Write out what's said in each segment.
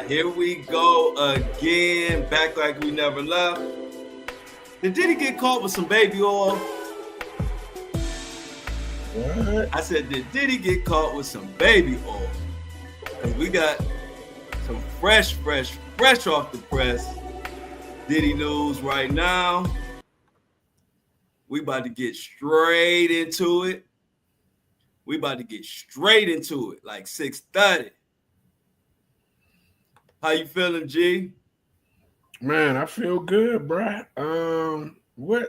Here we go again, back like we never left. Did Diddy get caught with some baby oil? What? I said, did Diddy get caught with some baby oil? Because we got some fresh off the press Diddy news right now. We about to get straight into it. Like 6:30. How you feeling, G? Man, I feel good, bruh. What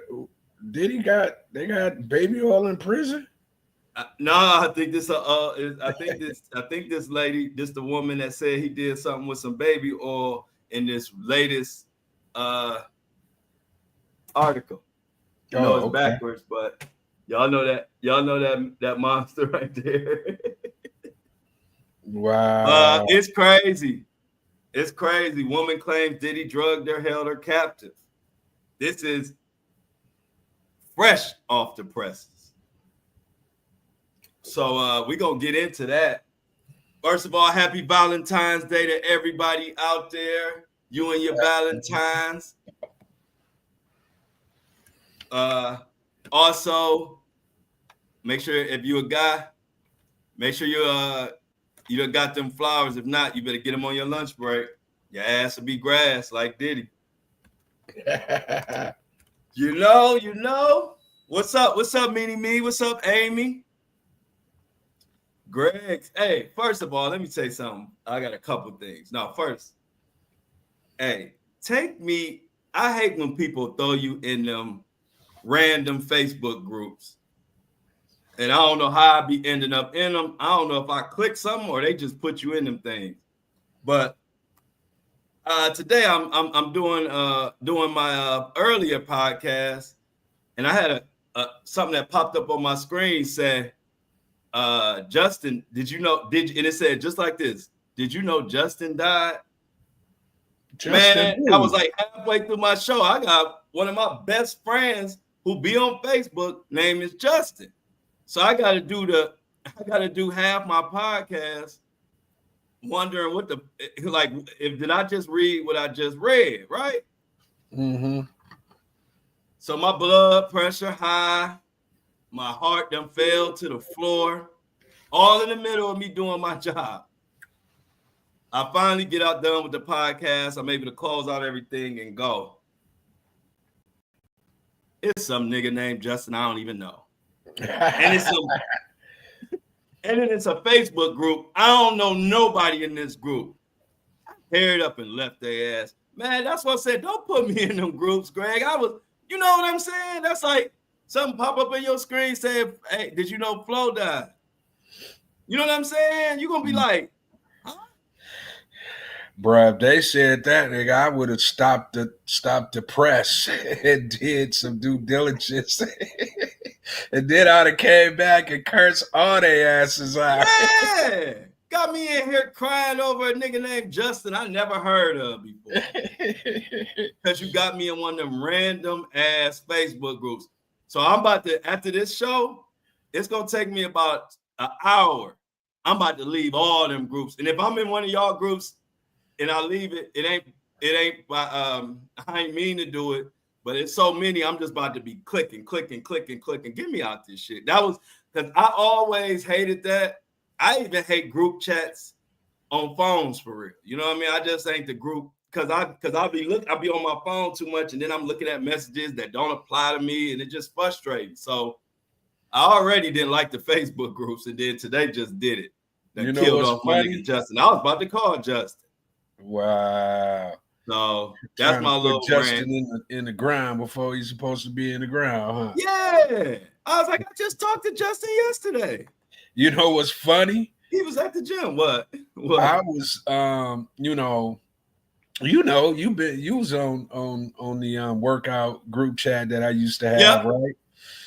Diddy got? They got baby oil in prison? No, I think this lady, the woman that said he did something with some baby oil in this latest article. It's okay. backwards, but y'all know that monster right there. Wow. It's crazy. Woman claims Diddy drugged her, held her captive. This is fresh off the presses. So we're going to get into that. First of all, happy Valentine's Day to everybody out there. You and your Valentines. Also, make sure if you're a guy, make sure you done got them flowers. If not, you better get them on your lunch break. Your ass will be grass like Diddy. You know. What's up, Meanie Me? What's up, Amy? Greg. Hey, first of all, let me say something. I got a couple things. Now, first, hey, I hate when people throw you in them random Facebook groups. And I don't know how I be ending up in them. I don't know if I click something or they just put you in them things. But today I'm doing my earlier podcast, and I had something that popped up on my screen said, Justin, and it said just like this, did you know Justin died? Man, I was like halfway through my show. I got one of my best friends who be on Facebook, name is Justin. So I gotta do half my podcast wondering did I just read what I just read, right? Mm-hmm. So my blood pressure high, my heart done fell to the floor, all in the middle of me doing my job. I finally get out done with the podcast. I'm able to close out everything and go. It's some nigga named Justin I don't even know. And it's a Facebook group. I don't know nobody in this group. I paired up and left their ass. Man, that's what I said. Don't put me in them groups, Greg. You know what I'm saying? That's like something pop up in your screen saying, hey, did you know Flo died? You know what I'm saying? You're going to be like, huh? Bruh, if they said that, nigga, I would have stopped the press and did some due diligence. And then I'd have came back and cursed all their asses out. Yeah. Got me in here crying over a nigga named Justin I never heard of before. Because you got me in one of them random ass Facebook groups. So I'm about to, after this show, it's going to take me about an hour. I'm about to leave all them groups. And if I'm in one of y'all groups and I leave it, I ain't mean to do it, but it's so many, I'm just about to be clicking. Get me out this shit. That was, because I always hated that. I even hate group chats on phones for real. You know what I mean? I just ain't the group because I'll be on my phone too much, and then I'm looking at messages that don't apply to me, and it just frustrates. So I already didn't like the Facebook groups, and then today just did it. That killed off my nigga Justin. I was about to call Justin. Wow. So that's my little Justin in the ground before he's supposed to be in the ground, huh? Yeah. I was like, I just talked to Justin yesterday. You know what's funny? He was at the gym. What? I was, you was on the workout group chat that I used to have, right?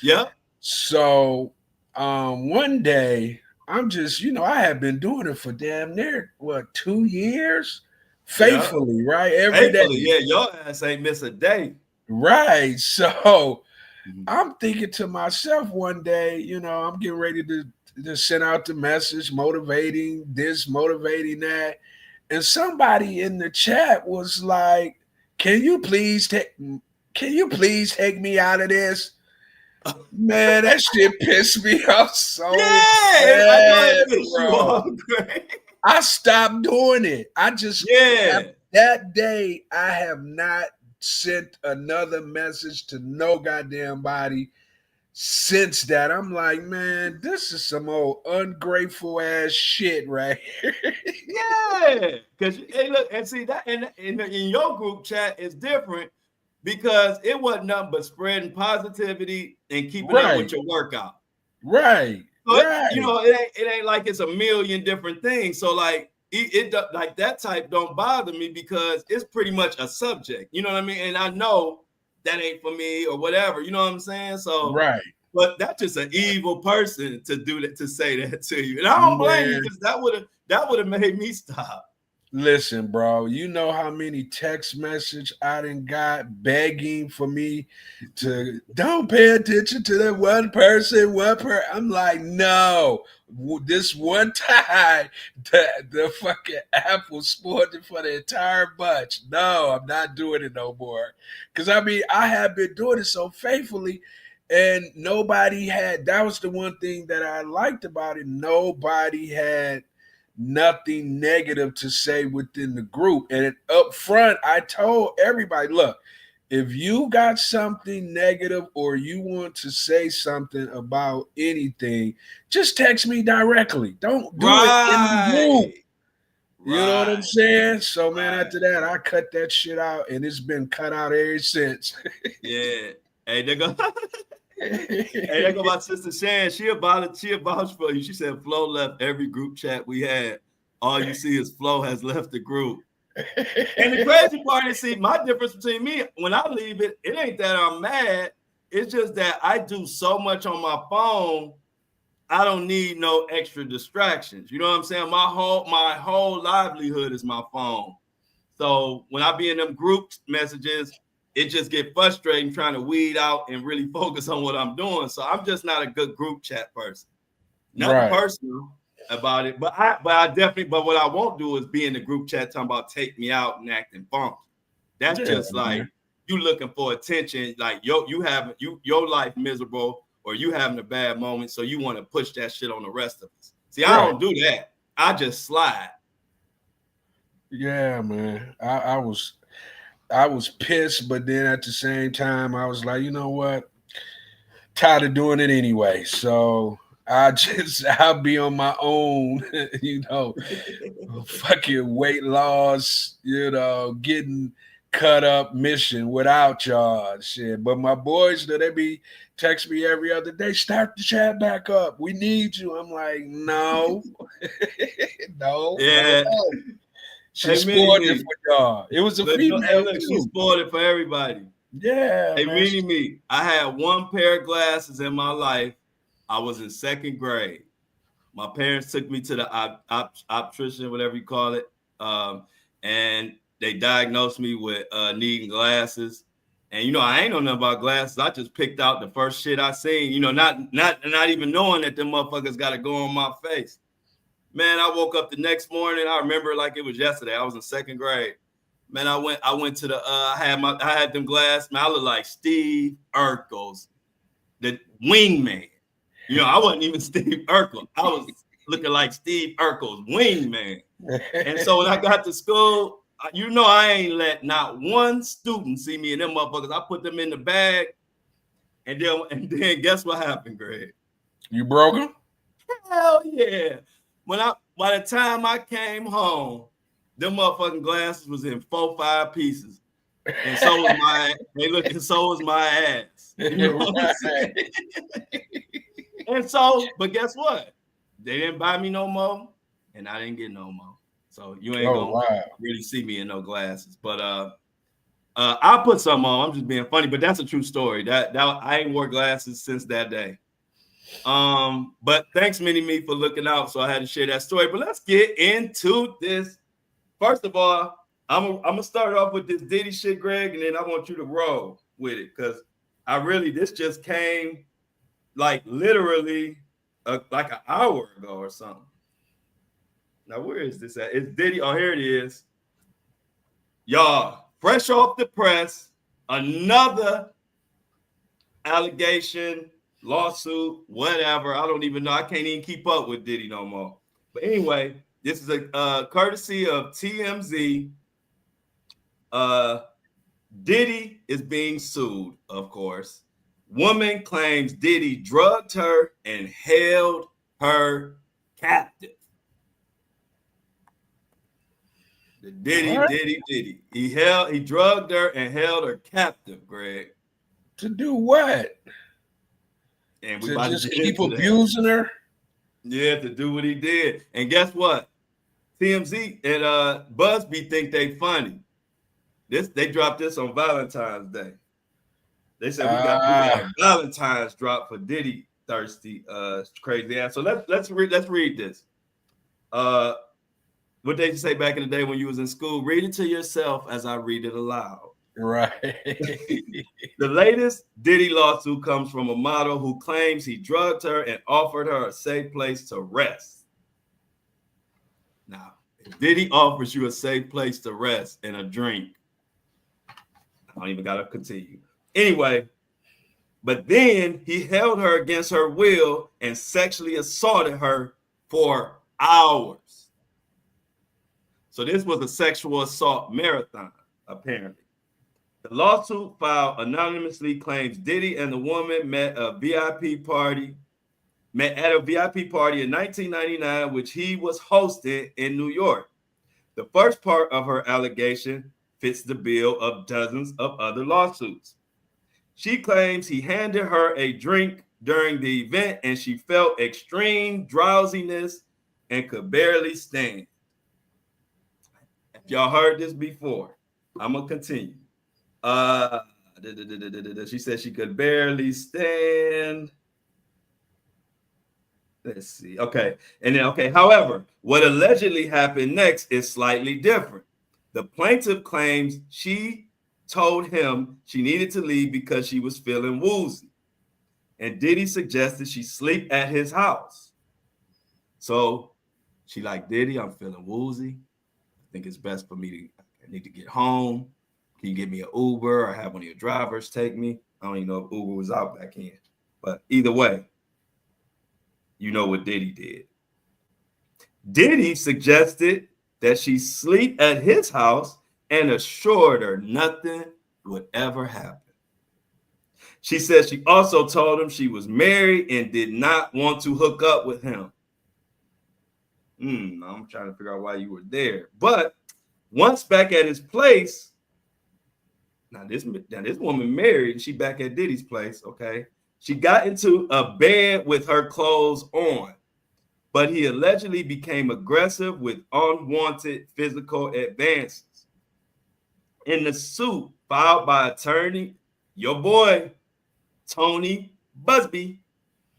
Yeah. So, one day I'm just, I have been doing it for damn near 2 years, faithfully, right? Every day. Yeah, your ass ain't miss a day, right? So, I'm thinking to myself one day, I'm getting ready to just sent out the message motivating this, motivating that. And somebody in the chat was like, can you please take me out of this? Man, that shit pissed me off Yeah, so I know bad, it pissed you bro. off, Greg. I stopped doing it. I just Yeah. that day I have not sent another message to no goddamn body since that. I'm like, man, this is some old ungrateful ass shit right here. Yeah, because hey, look and see that in your group chat is different because it wasn't nothing but spreading positivity and keeping up Right, with your workout. right, So right, it ain't like it's a million different things. So like like that type don't bother me because it's pretty much a subject. You know what I mean? And I know that ain't for me or whatever. You know what I'm saying? So, right. but that's just an evil person to do that to say that to you, and I don't blame you Man, because that would have made me stop. listen, bro, you know how many text message I done got begging for me to don't pay attention to that one person, I'm like, no, this one time the fucking apple spoiled it for the entire bunch. No, I'm not doing it no more. Because I mean, I have been doing it so faithfully. And nobody had, that was the one thing that I liked about it. Nobody had nothing negative to say within the group. And up front, I told everybody, look, if you got something negative or you want to say something about anything, just text me directly. Don't do it in the group. Right, You know what I'm right, saying? So, man, right. after that, I cut that shit out and it's been cut out ever since. Yeah. Hey, they go. Hey, there go my sister Shan. She vouch for you. She said Flo left every group chat we had. All you see is Flo has left the group. And the crazy part is, see, my difference between me when I leave it, it ain't that I'm mad. It's just that I do so much on my phone. I don't need no extra distractions. You know what I'm saying? My whole livelihood is my phone. So when I be in them group messages, it just get frustrating trying to weed out and really focus on what I'm doing. So I'm just not a good group chat person. Nothing Right. personal about it, but I definitely, but what I won't do is be in the group chat talking about take me out and acting funky. That's Yeah, just like man. you looking for attention, like your life miserable or you having a bad moment, so you want to push that shit on the rest of us. See, I Right. don't do that. I just slide. Yeah, man. I was pissed, but then at the same time, I was like, you know what? Tired of doing it anyway. So I'll be on my own, fucking weight loss, getting cut up mission without y'all shit. But my boys, they be text me every other day, start the chat back up. We need you. I'm like, no, no, no, Yeah. no. She Hey, Mini spoiled it Me. for y'all. It was a Hey, female look, she too. spoiled it for everybody. Yeah, Hey, man. Mini Me. I had one pair of glasses in my life. I was in second grade. My parents took me to the optician, whatever you call it, and they diagnosed me with needing glasses. And I ain't know nothing about glasses. I just picked out the first shit I seen. Not even knowing that them motherfuckers got to go on my face. Man, I woke up the next morning. I remember it like it was yesterday. I was in second grade. Man, I went to the I had them glasses. Man, I look like Steve Urkel's, the wingman. I wasn't even Steve Urkel. I was looking like Steve Urkel's wingman. And so when I got to school, I ain't let not one student see me in them motherfuckers. I put them in the bag, and then guess what happened, Greg? You broke him? Hell yeah. By the time I came home, them motherfucking glasses was in 4, 5 pieces. And so was my hey look, and so was my ass. You know what I'm saying? Right. And so, but guess what? They didn't buy me no more, and I didn't get no more. So you ain't Oh gonna wow. really see me in no glasses. But I'll put some on. I'm just being funny, but that's a true story. That I ain't wore glasses since that day. But thanks, Mini Me, for looking out. So I had to share that story. But let's get into this. First of all, I'm gonna start off with this Diddy shit, Greg, and then I want you to roll with it because this just came like literally. like an hour ago or something. Now, where is this at? It's Diddy. Oh, here it is. Y'all, fresh off the press, another allegation, lawsuit, whatever. I don't even know. I can't even keep up with Diddy no more. But anyway, this is a courtesy of TMZ. Uh, Diddy is being sued, of course. Woman claims Diddy drugged her and held her captive. The Diddy. He drugged her and held her captive, Greg. To do what? And we To about just to get keep into that. abusing her? Yeah, to do what he did. And guess what? TMZ and Busby think they funny. They dropped this on Valentine's Day. They said we got a Valentine's drop for Diddy thirsty crazy ass. So let's read this. What they say back in the day when you was in school, read it to yourself as I read it aloud. Right. The latest Diddy lawsuit comes from a model who claims he drugged her and offered her a safe place to rest. Now, if Diddy offers you a safe place to rest and a drink, I don't even gotta continue. Anyway, but then he held her against her will and sexually assaulted her for hours. So this was a sexual assault marathon, apparently. The lawsuit filed anonymously claims Diddy and the woman met at a VIP party in 1999, which he was hosting in New York. The first part of her allegation fits the bill of dozens of other lawsuits. She claims he handed her a drink during the event and she felt extreme drowsiness and could barely stand. If y'all heard this before, I'm gonna continue. She said she could barely stand. Let's see. Okay. And then, okay. However, what allegedly happened next is slightly different. The plaintiff claims she told him she needed to leave because she was feeling woozy. And Diddy suggested she sleep at his house. So she like, Diddy, I'm feeling woozy. I think it's best for me I need to get home. Can you get me an Uber or have one of your drivers take me? I don't even know if Uber was out back then. But either way, you know what Diddy did. Diddy suggested that she sleep at his house and assured her nothing would ever happen. She said she also told him she was married and did not want to hook up with him. I'm trying to figure out why you were there. But once back at his place, now this woman married and she back at Diddy's place, okay? She got into a bed with her clothes on, but he allegedly became aggressive with unwanted physical advances. In the suit filed by attorney, your boy, Tony Busby,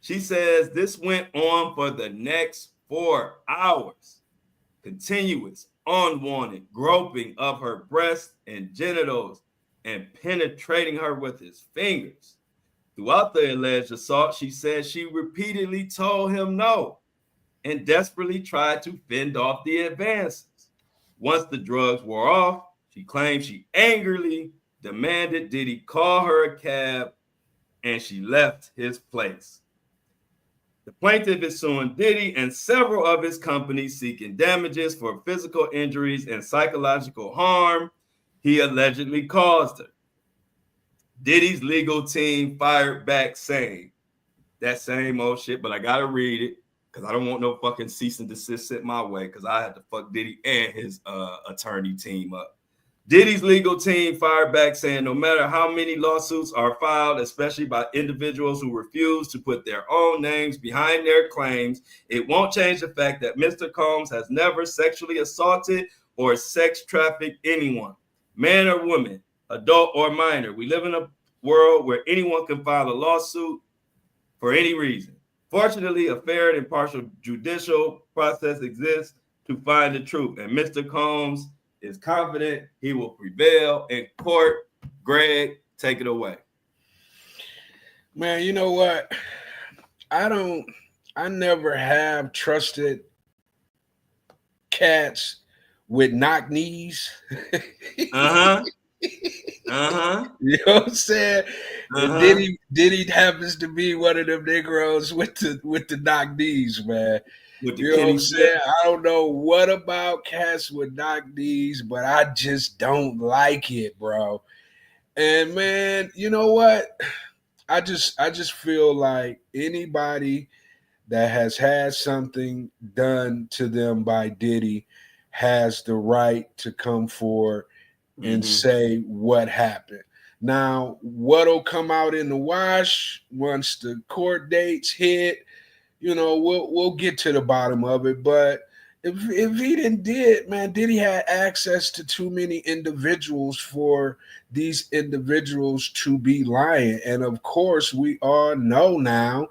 she says this went on for the next 4 hours. Continuous, unwanted groping of her breasts and genitals and penetrating her with his fingers. Throughout the alleged assault, she said she repeatedly told him no and desperately tried to fend off the advances. Once the drugs wore off, she claimed she angrily demanded Diddy call her a cab and she left his place. The plaintiff is suing Diddy and several of his companies seeking damages for physical injuries and psychological harm he allegedly caused her. Diddy's legal team fired back saying that same old shit, but I gotta read it because I don't want no fucking cease and desist sent my way because I had to fuck Diddy and his attorney team up. Diddy's legal team fired back saying no matter how many lawsuits are filed, especially by individuals who refuse to put their own names behind their claims, it won't change the fact that Mr. Combs has never sexually assaulted or sex trafficked anyone, man or woman, adult or minor. We live in a world where anyone can file a lawsuit for any reason. Fortunately, a fair and impartial judicial process exists to find the truth, and Mr. Combs is confident he will prevail in court. Greg, take it away. Man, you know what? I don't I never have trusted cats with knock knees. Uh-huh. Uh-huh. You know what I'm saying? And Uh-huh. Diddy happens to be one of them Negroes with the knock knees, man. With the You know what I'm Kenny Smith. saying? I don't know what about cats with knock knees, but I just don't like it, bro. And man, you know what? I just feel like anybody that has had something done to them by Diddy has the right to come forward and Mm-hmm. say what happened. Now, what'll come out in the wash once the court dates hit, we'll get to the bottom of it. But if he didn't did, man, did he had access to too many individuals for these individuals to be lying? And of course, we all know now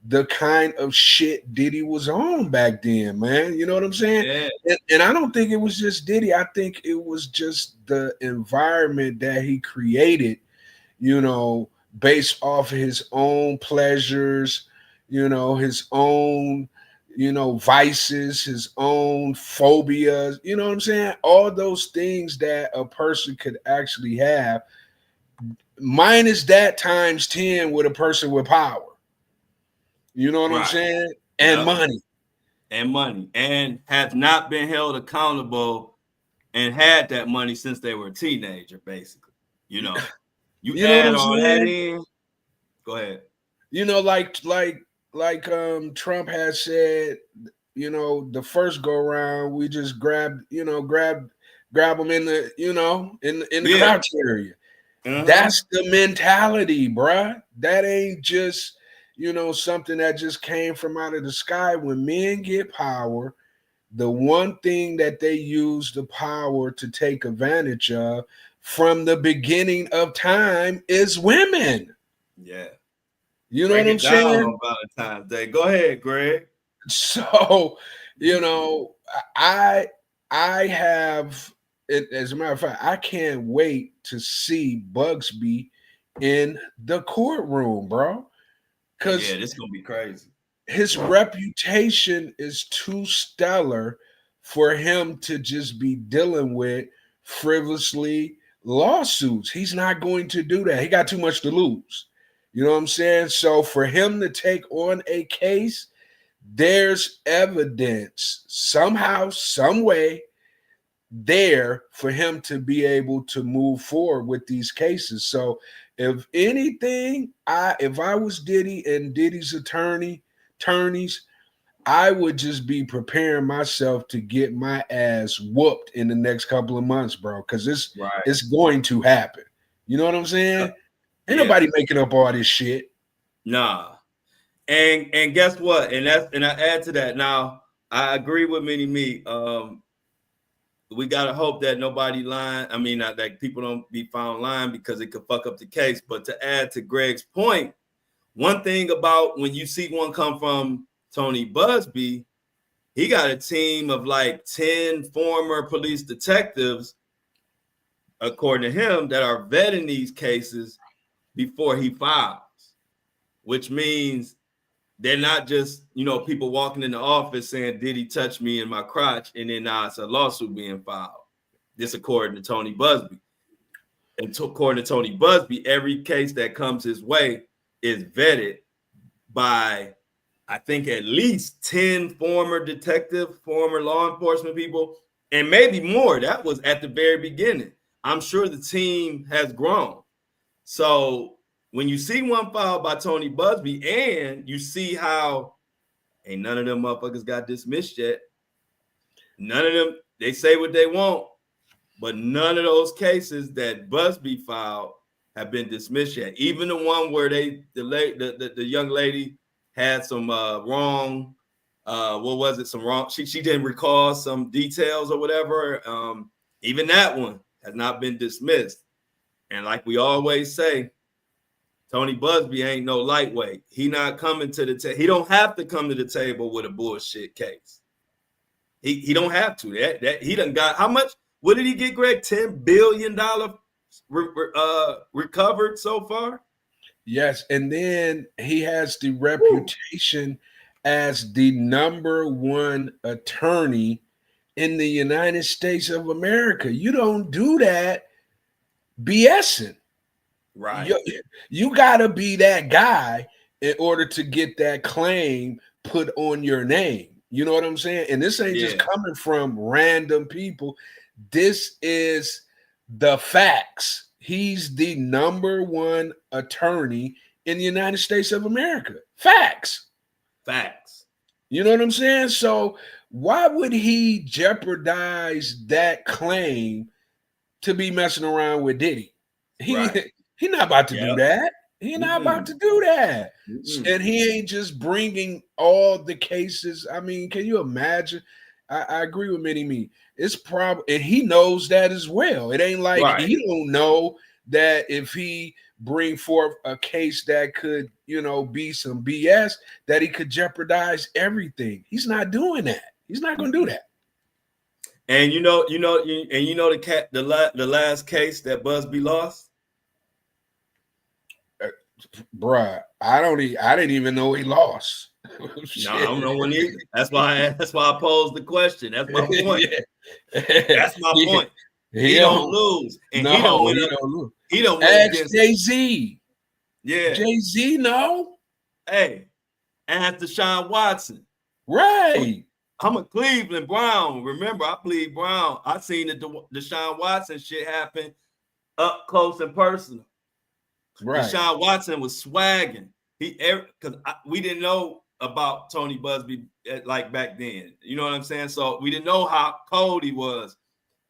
the kind of shit Diddy was on back then, man. You know what I'm saying? Yeah. And I don't think it was just Diddy. I think it was just the environment that he created, you know, based off his own pleasures, his own, vices, his own phobias, you know what I'm saying? All those things that a person could actually have, minus that times 10 with a person with power. You know what I'm Right. saying? And Yep. money. And money. And have not been held accountable and had that money since they were a teenager, basically. You know, you You know what add I'm all that saying? in. Go ahead. Like Trump has said, the first go around, we just grab them in the, in the Yeah. crouch area. Uh-huh. That's the mentality, bruh. That ain't just, something that just came from out of the sky. When men get power, the one thing that they use the power to take advantage of from the beginning of time is women. Yeah. You know Break what I'm it down saying? on Valentine's Day. Go ahead, Greg. So, you know, I I have as a matter of fact, I can't wait to see Bugsby in the courtroom, bro. Yeah, Cause this is gonna be crazy. his reputation is too stellar for him to just be dealing with frivolously lawsuits. He's not going to do that. He got too much to lose. You know what I'm saying? So for him to take on a case, there's evidence somehow, some way there for him to be able to move forward with these cases. So if anything, if I was Diddy and Diddy's attorneys, I would just be preparing myself to get my ass whooped in the next couple of months, bro, because Right. it's going to happen. You know what I'm saying? Ain't Yeah. nobody making up all this shit. Nah. And guess what? And I add to that. Now, I agree with Mini Me. We gotta hope that nobody lying. I mean, not that people don't be found lying because it could fuck up the case. But to add to Greg's point, one thing about when you see one come from Tony Busby, he got a team of like 10 former police detectives, according to him, that are vetting these cases before he files, which means they're not just, people walking in the office saying, did he touch me in my crotch? And then now it's a lawsuit being filed. This according to Tony Busby. And according to Tony Busby, every case that comes his way is vetted by, I think, at least 10 former detective, former law enforcement people, and maybe more. That was at the very beginning. I'm sure the team has grown. So when you see one filed by Tony Busby and you see how ain't none of them motherfuckers got dismissed yet, none of them, they say what they want, but none of those cases that Busby filed have been dismissed yet. Even the one where the young lady had some wrong, what was it? Some wrong. She didn't recall some details or whatever. Even that one has not been dismissed. And like we always say, Tony Busby ain't no lightweight. He not coming to the table. He don't have to come to the table with a bullshit case. He don't have to. That he done got how much? What did he get, Greg? $10 billion recovered so far. Yes, and then he has the reputation as the number one attorney in the United States of America. You don't do that BSing. Right. You, you got to be that guy in order to get that claim put on your name. You know what I'm saying? And this ain't just Yeah. coming from random people. This is the facts. He's the number one attorney in the United States of America. Facts. Facts. You know what I'm saying? So why would he jeopardize that claim to be messing around with Diddy? He Right. he not about to do Yep. that. He not about Mm-mm. to do that. Mm-mm. And he ain't just bringing all the cases. I mean, can you imagine? I agree with Many Me. It's probably, and he knows that as well. It ain't like Right. he don't know that if he bring forth a case that could, be some BS, that he could jeopardize everything. He's not doing that. He's not going to do that. And the last case that Busby lost. Bruh, I didn't even know he lost. No, I don't know when either. That's why I posed the question. That's my point. That's my Yeah. point. He He don't don't, lose, and he don't no, win he up. don't lose. He don't win Ask against. Jay-Z. Yeah. Jay-Z, no? Hey, ask Deshaun Watson. Right. I'm a Cleveland Brown. Remember, I plead Brown. I seen the Deshaun Watson shit happen up close and personal. Right. Deshaun Watson was swagging. Because we didn't know about Tony Busby like back then. You know what I'm saying? So we didn't know how cold he was.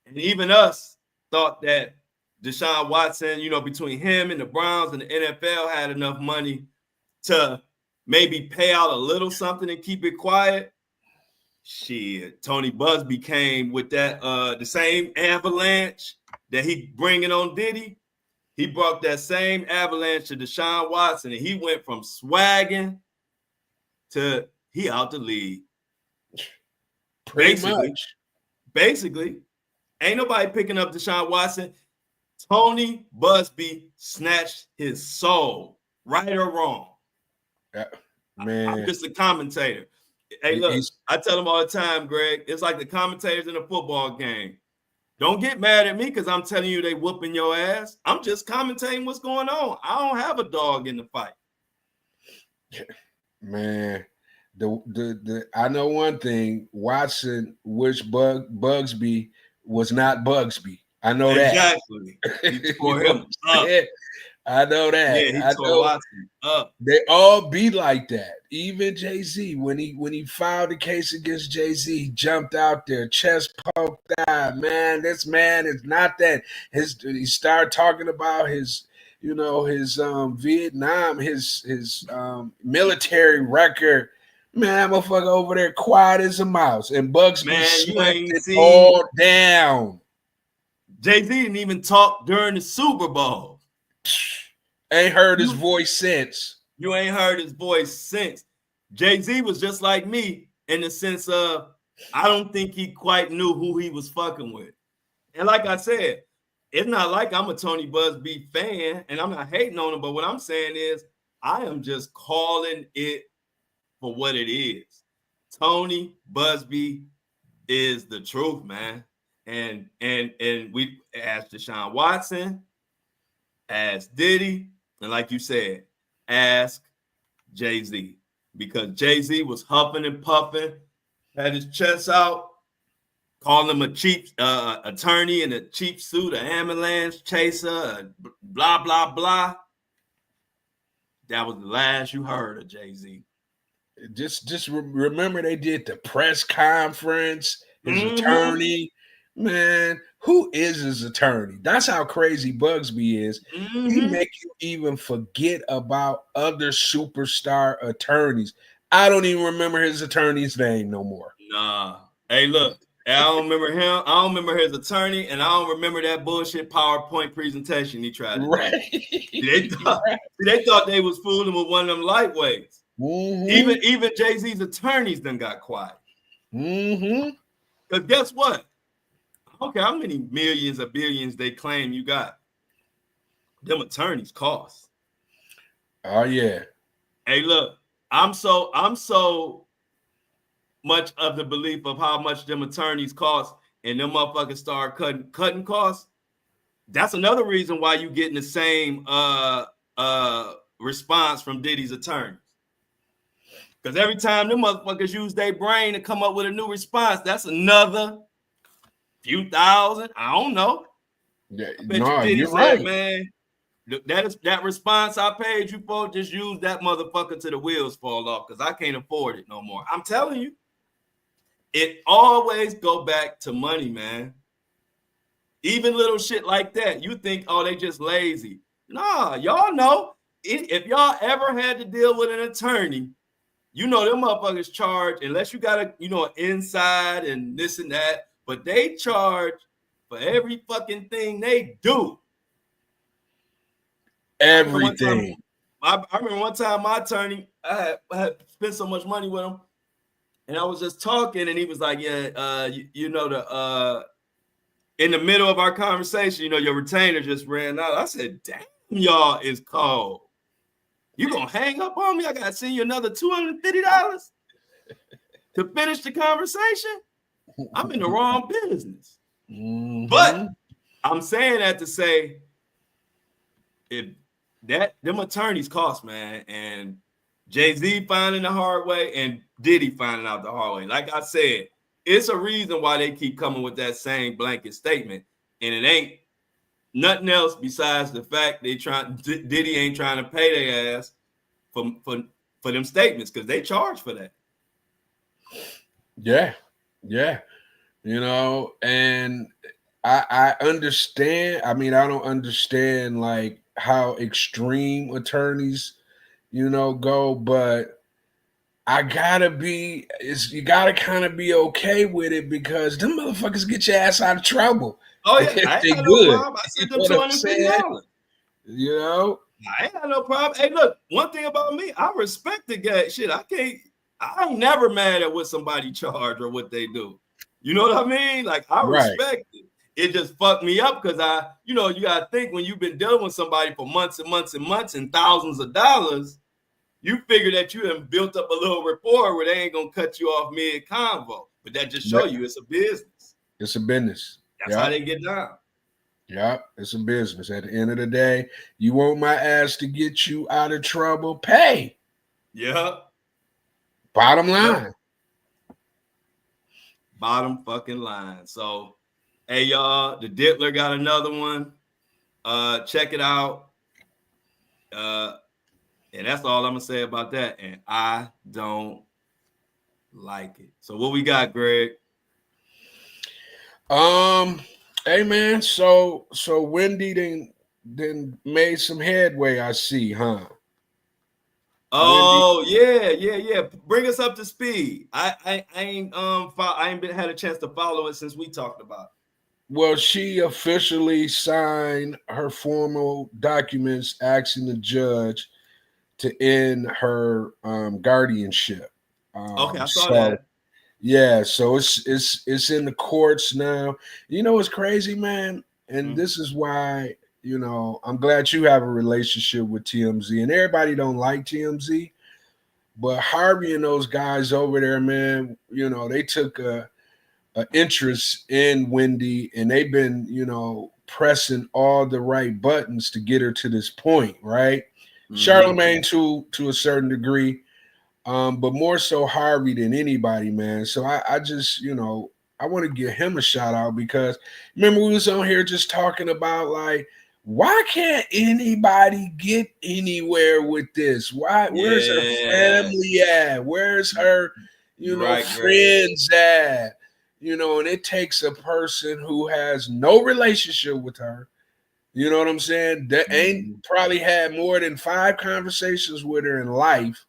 And even us thought that Deshaun Watson, between him and the Browns and the NFL had enough money to maybe pay out a little something and keep it quiet. Shit, Tony Busby came with that the same avalanche that he bringing on Diddy. He brought that same avalanche to Deshaun Watson, and he went from swagging to he out the league. Pretty much. Basically, ain't nobody picking up Deshaun Watson. Tony Busby snatched his soul, right or wrong. Man, I'm just a commentator. Hey, look, I tell them all the time, Greg, it's like the commentators in a football game. Don't get mad at me because I'm telling you they whooping your ass. I'm just commentating what's going on. I don't have a dog in the fight. Man, the I know one thing. Watson wished Bugsby was not Bugsby. I know exactly. that. He tore him up. I know that. Yeah, he I tore know Watson up. They all be like that. Even Jay-Z, when he filed a case against Jay-Z, he jumped out there, chest poked out. Man, this man is not that. He started talking about his Vietnam, his military record. Man, motherfucker over there quiet as a mouse. And Bugsby slapped it all down. Jay-Z didn't even talk during the Super Bowl. Ain't heard his voice since. You ain't heard his voice since. Jay-Z was just like me in the sense of I don't think he quite knew who he was fucking with. And like I said, it's not like I'm a Tony Busby fan and I'm not hating on him, but what I'm saying is I am just calling it for what it is. Tony Busby is the truth, man. And we asked Deshaun Watson, asked Diddy, and like you said, ask Jay-Z. Because Jay-Z was huffing and puffing, had his chest out, calling him a cheap attorney in a cheap suit, an ambulance chaser, blah, blah, blah. That was the last you heard of Jay-Z. Just remember they did the press conference, his attorney. Man, who is his attorney? That's how crazy Bugsby is. He make you even forget about other superstar attorneys. I don't even remember his attorney's name no more. Nah. Hey, look, I don't remember him. I don't remember his attorney, and I don't remember that bullshit PowerPoint presentation he tried to do. They thought they was fooling with one of them lightweights. Mm-hmm. Even Jay-Z's attorneys done got quiet. Mm-hmm. Because guess what? Okay, how many millions or billions they claim you got? Them attorneys cost. Oh yeah. Hey, look, I'm so much of the belief of how much them attorneys cost, and them motherfuckers start cutting costs, that's another reason why you getting the same response from Diddy's attorneys. Because every time them motherfuckers use their brain to come up with a new response, that's another few thousand. I don't know. Yeah, I bet you no, Diddy you're said, right. man, that response I paid you for, just use that motherfucker till the wheels fall off, because I can't afford it no more. I'm telling you, it always go back to money, man. Even little shit like that, you think, oh, they just lazy. Nah, y'all know, if y'all ever had to deal with an attorney, you know them motherfuckers charge, unless you got an inside and this and that, but they charge for every fucking thing they do. I remember one time, Everything. I remember one time my attorney, I had spent so much money with him, and I was just talking, and he was like, yeah, in the middle of our conversation, your retainer just ran out. I said, damn, y'all is cold. You gonna hang up on me? I gotta send you another $250 to finish the conversation? I'm in the wrong business. Mm-hmm. But I'm saying that to say, if them attorneys cost, man, and Jay-Z finding the hard way and Diddy finding out the hard way. Like I said, it's a reason why they keep coming with that same blanket statement, and it ain't nothing else besides the fact Diddy ain't trying to pay their ass for them statements, because they charge for that. Yeah, yeah. And I understand. I mean, I don't understand like how extreme attorneys, go, but I gotta be you gotta kind of be okay with it, because them motherfuckers get your ass out of trouble Oh yeah, if I ain't they got no good. problem. I You sent know them what I'm saying? $250. You know? I ain't got no problem. Hey, look, one thing about me, I respect the guy. Shit, I ain't never mad at what somebody charge or what they do. You know what I mean? Like, I Right. respect it. It just fucked me up because you gotta think, when you've been dealing with somebody for months and months and months and thousands of dollars, you figure that you have built up a little rapport where they ain't gonna cut you off mid convo. But that just show you it's a business. It's a business. That's how Yeah. they get down. Yeah, it's a business. At the end of the day, you want my ass to get you out of trouble, pay. Yeah. Bottom Yep. line. Bottom fucking line. So, hey y'all, the Diddler got another one. Check it out. And that's all I'm gonna say about that. And I don't like it. So what we got, Greg? Um, hey man, so Wendy then made some headway, I see, huh? Wendy, Oh yeah. Bring us up to speed. I ain't had a chance to follow it since we talked about it. well, she officially signed her formal documents asking the judge to end her guardianship. Okay, I saw So that. yeah, so it's in the courts now. You know what's crazy, man? And Mm. this is why, I'm glad you have a relationship with TMZ. And everybody don't like TMZ, but Harvey and those guys over there, man, they took a interest in Wendy, and they've been, pressing all the right buttons to get her to this point, right? Mm-hmm. Charlemagne to a certain degree, but more so Harvey than anybody, man. So I just, I want to give him a shout out, because remember we was on here just talking about like, why can't anybody get anywhere with this? Where's her Yeah. family at? Where's her, You're right, Greg. friends at? And it takes a person who has no relationship with her. You know what I'm saying? That ain't Mm-hmm. probably had more than 5 conversations with her in life,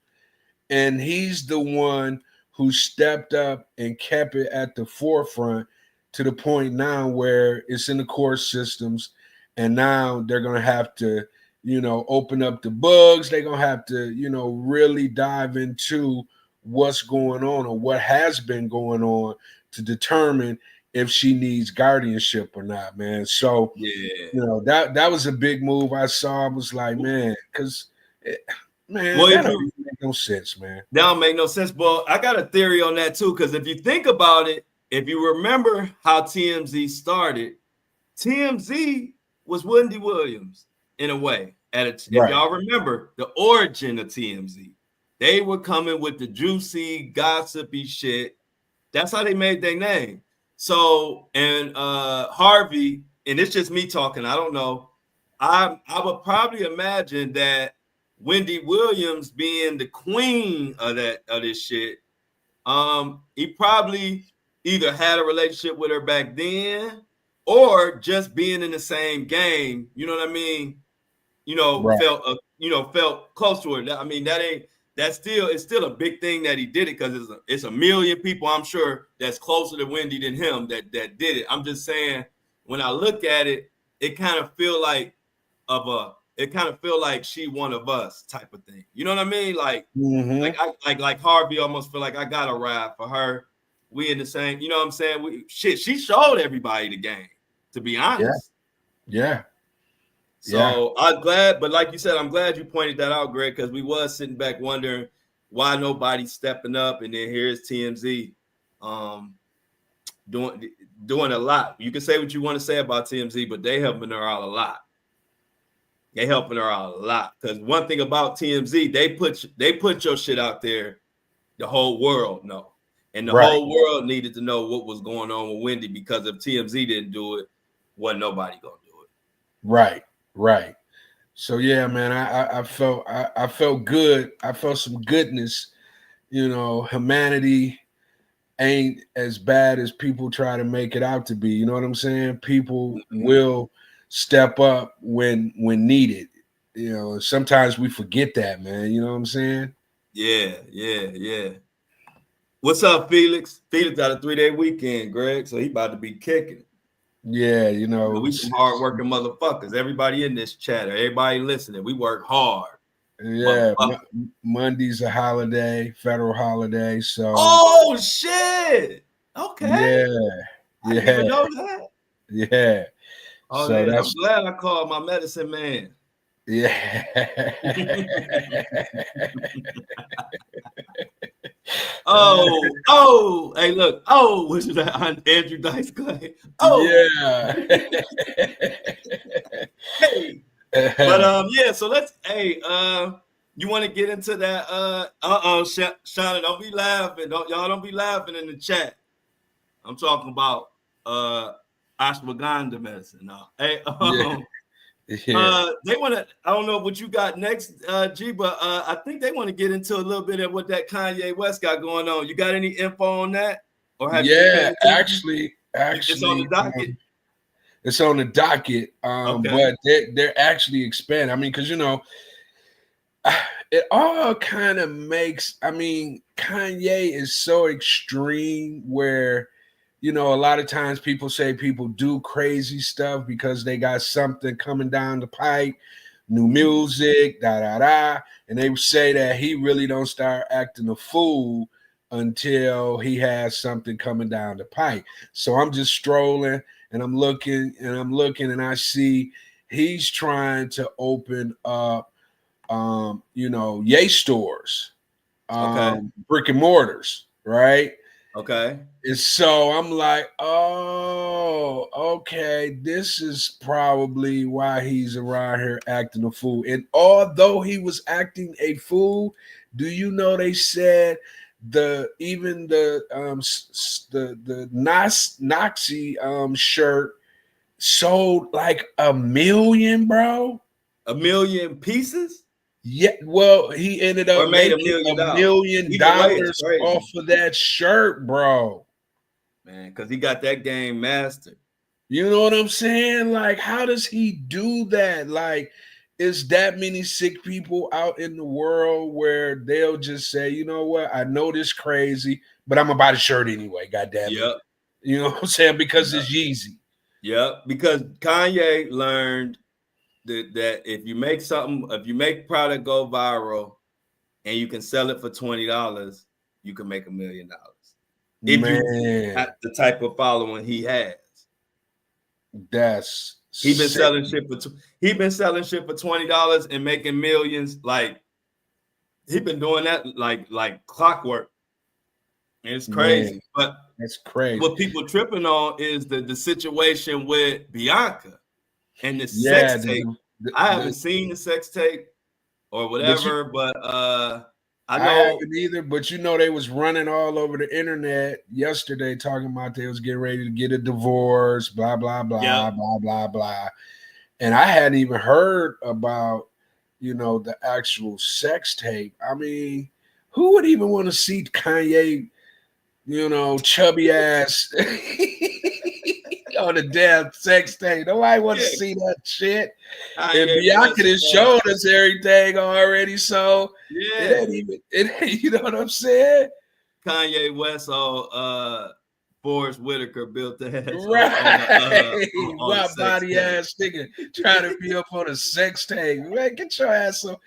and he's the one who stepped up and kept it at the forefront, to the point now where it's in the court systems, and now they're going to have to, open up the bugs. They're going to have to, really dive into what's going on, or what has been going on, to determine if she needs guardianship or not, man. So, Yeah. that was a big move I saw. I was like, man, because Man, Well, that if don't you even make no sense, man. that don't make no sense. Well, I got a theory on that too, because if you think about it, if you remember how TMZ started, TMZ was Wendy Williams in a way. If Right. y'all remember the origin of TMZ, they were coming with the juicy, gossipy shit. That's how they made their name. So, and Harvey, and it's just me talking, I don't know. I would probably imagine that Wendy Williams being the queen of this shit, he probably either had a relationship with her back then or just being in the same game, you know what I mean? Right. Felt close to her. I mean, it's still a big thing that he did it, because it's a million people, I'm sure, that's closer to Wendy than him that did it. I'm just saying, when I look at it, it kind of feel like she one of us type of thing. You know what I mean? Mm-hmm. Like Harvey almost feel like I got a ride for her. We in the same, you know what I'm saying? She showed everybody the game, to be Yeah. honest. Yeah. Yeah. So I'm glad, but like you said, I'm glad you pointed that out, Greg, because we was sitting back wondering why nobody's stepping up, and then here's TMZ um, doing doing a lot. You can say what you want to say about TMZ, but they helping her out a lot. They helping her out a lot, because one thing about TMZ, they put your shit out there, the whole world know, and the Right. whole world needed to know what was going on with Wendy, because if TMZ didn't do it, wasn't nobody gonna do it. Right. Right. So yeah, man, I felt good. I felt some goodness. Humanity ain't as bad as people try to make it out to be. You know what I'm saying? People Mm-hmm. will step up when needed. Sometimes we forget that, man. You know what I'm saying? Yeah. What's up, Felix? Felix got a 3-day weekend, Greg, so he about to be kicking. Yeah, We some hard working motherfuckers. Everybody in this chat, everybody listening, we work hard, yeah. motherfucker. Monday's a holiday, federal holiday. So Oh shit! Okay, yeah, I didn't even yeah, know that. yeah. Oh So man, I'm that's glad I called my medicine man. yeah. Hey, look. Oh, which is that Andrew Dice Clay. Oh, Yeah. hey. But yeah, so you want to get into that Shauna, don't be laughing. Don't be laughing in the chat. I'm talking about ashwagandha medicine now. Hey, Yeah. Yeah. they want to, I don't know what you got next, G, but I think they want to get into a little bit of what that Kanye West got going on. You got any info on that? Or have you been paying Yeah, attention? It's on the actually, docket. it's on the docket. Okay. But they're actually expanding. I mean, because it all kind of makes. I mean, Kanye is so extreme where a lot of times people say people do crazy stuff because they got something coming down the pipe, new music, da da da, and they say that he really don't start acting a fool until he has something coming down the pipe. So I'm just strolling and I'm looking and I see he's trying to open up yay stores, Okay. brick and mortars, right? Okay. And so I'm like, oh, okay, this is probably why he's around here acting a fool. And although he was acting a fool, do you know they said the Nazi shirt sold like 1 million, bro? 1 million pieces? Yeah, well, he ended up Or made a making million a dollars? million Either way, it's dollars off crazy, of that shirt, bro. man, because he got that game mastered. You know what I'm saying? Like, how does he do that? Like, is that many sick people out in the world where they'll just say, you know what, I know this crazy, but I'm gonna buy the shirt anyway, god damn it. Yep. You know what I'm saying? Because Yep. it's Yeezy. Yep. Because Kanye learned that if you make product go viral and you can sell it for $20, you can make $1 million. If you Man, have the type of following he has. that's He been sick. selling shit for $20 and making millions. Like, He been doing that like clockwork. And it's Man, crazy. But that's crazy. what people tripping on is the situation with Bianca and the Yeah, sex tape. I haven't seen the sex tape or but you, whatever, but I I know. haven't either. But you know, they was running all over the internet yesterday talking about they was getting ready to get a divorce, blah blah Yep. blah blah blah blah. And I hadn't even heard about, the actual sex tape. I mean, who would even want to see Kanye, chubby ass on the damn sex tape? Nobody want to Yeah. see that shit. And Kanye Bianca West. has showed us everything already, so it Yeah. ain't even you know what I'm saying? Kanye West on Forrest Whitaker built the ass Right. on the My sex body tape. ass nigga trying to be up on a sex tape. Man, get your ass up.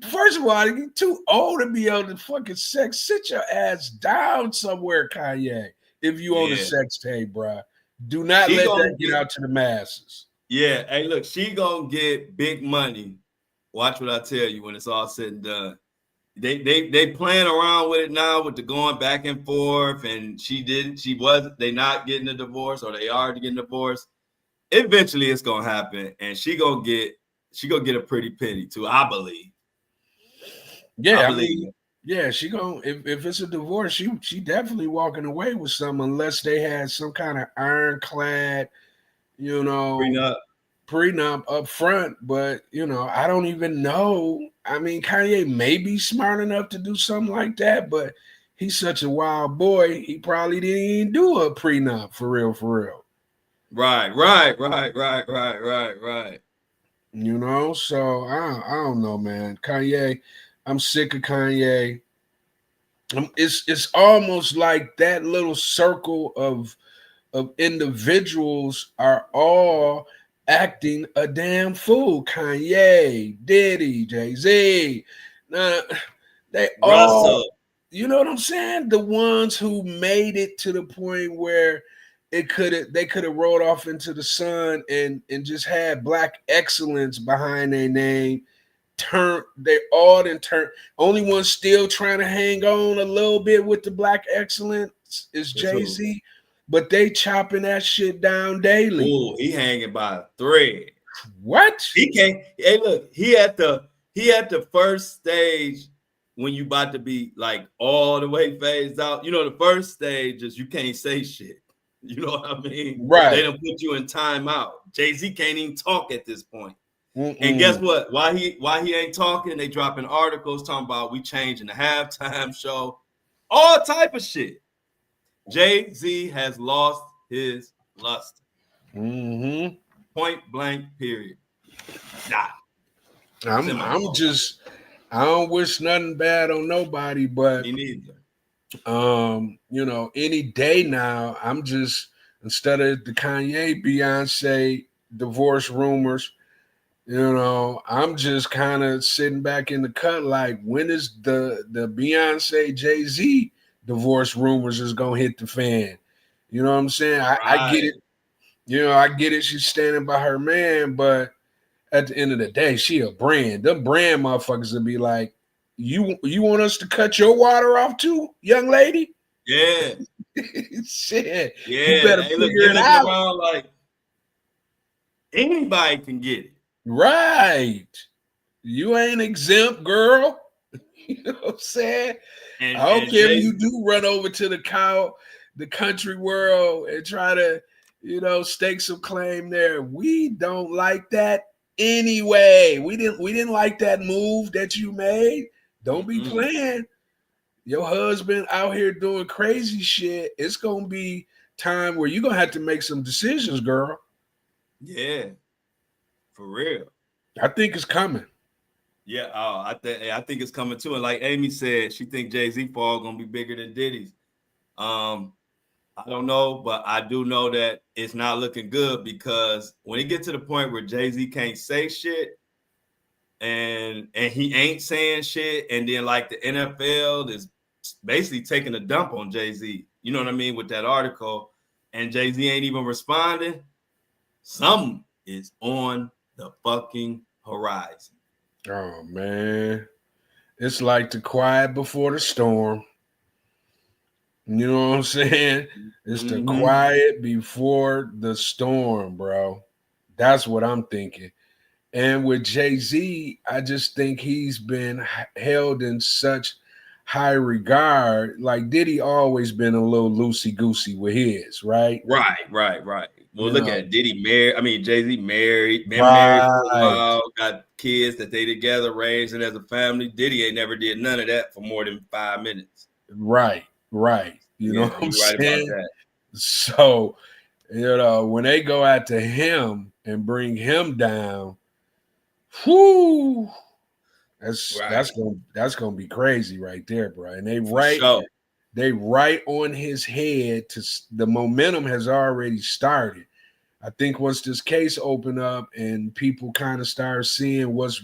First of all, you're too old to be on the fucking sex. Sit your ass down somewhere, Kanye. If you own a Yeah. sex tape, bro, do not She let gonna that get get out to the masses. Yeah, hey, look, she gonna get big money. Watch what I tell you when it's all said and done. They playing around with it now with the going back and forth, and she wasn't they not getting a divorce or they are getting a divorce. Eventually it's gonna happen, and she gonna get a pretty penny too, I believe. I Yeah, I believe mean, yeah, she gonna if it's a divorce, she definitely walking away with some unless they had some kind of ironclad, you know, prenup. prenup up front. But I don't even know. I mean, Kanye may be smart enough to do something like that, but he's such a wild boy. He probably didn't even do a prenup for real, for real. Right. So I don't know, man. Kanye, I'm sick of Kanye. It's almost like that little circle of individuals are all acting a damn fool. Kanye, Diddy, Jay-Z. Nah, they all, Russell. you know what I'm saying? The ones who made it to the point where they could have rolled off into the sun and just had black excellence behind their name. They all in turn. Only one still trying to hang on a little bit with the black excellence is It's who? Jay-Z, but they chopping that shit down daily. Ooh, he hanging by a thread. What? He can't. Hey, look, he at the first stage when you about to be like all the way phased out. You know, the first stage is you can't say shit. You know what I mean? They Right. don't put you in timeout. Jay-Z can't even talk at this point. And guess Mm-mm. what? Why he ain't talking? They dropping articles talking about we changing the halftime show, all type of shit. Jay-Z has lost his luster. Mm-hmm. Point blank. Period. Nah, I'm semicolon. just I don't wish nothing bad on nobody, but Me neither. any day now, I'm just instead of the Kanye Beyonce divorce rumors, I'm just kind of sitting back in the cut like when is the Beyonce Jay-Z divorce rumors is gonna hit the fan. You know what I'm saying? I get it. Right. I get it. She's standing by her man, but at the end of the day, she a brand. Them brand motherfuckers will be like, you want us to cut your water off too, young lady? Yeah. Shit, you Yeah. better Hey, look, figure they're it looking out. around like anybody can get it. Right. You ain't exempt, girl. You know what I'm saying? And I don't and care if Jay, you do run over to the country world and try to, stake some claim there. We don't like that anyway. We didn't like that move that you made. Don't be mm-mm. playing. Your husband out here doing crazy shit. It's gonna be time where you're gonna have to make some decisions, girl. Yeah, for real. I think it's coming. Yeah, I think it's coming too. And like Amy said, she think Jay-Z fall gonna be bigger than Diddy's. Um, I don't know, but I do know that it's not looking good because when it gets to the point where Jay-Z can't say shit and he ain't saying shit, and then like the NFL is basically taking a dump on Jay-Z. You know what I mean with that article, and Jay-Z ain't even responding. Something is on the fucking horizon. Oh man. It's like the quiet before the storm. You know what I'm saying? It's the Mm-hmm. quiet before the storm, bro. That's what I'm thinking. And with Jay-Z, I just think he's been held in such high regard. Like Diddy always been a little loosey goosey with his, right? Right. Well, You look know, at Diddy married. I mean, Jay-Z married, been married for a right, while, got kids that they together, raising as a family. Diddy ain't never did none of that for more than 5 minutes. right. You know Yeah, what I'm you're right about saying? that. So, when they go after him and bring him down, whoo, Right, that's gonna be crazy right there, bro. And for sure. they right on his head the momentum has already started. I think once this case opened up and people kind of start seeing what's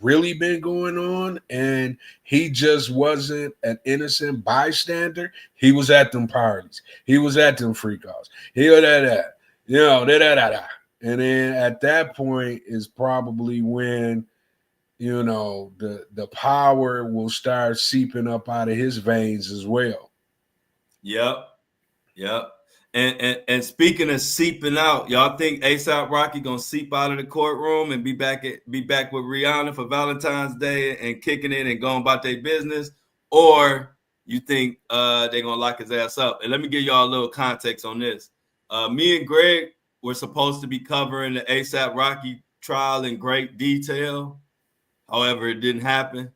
really been going on, and he just wasn't an innocent bystander. He was at them parties. He was at them freak offs. He was at that. Da. And then at that point is probably when the power will start seeping up out of his veins as well. Yep, yep. And speaking of seeping out, y'all think ASAP Rocky gonna seep out of the courtroom and be back with Rihanna for Valentine's Day and kicking it and going about their business, or you think they're gonna lock his ass up? And let me give y'all a little context on this. Me and Greg were supposed to be covering the ASAP Rocky trial in great detail. However, it didn't happen.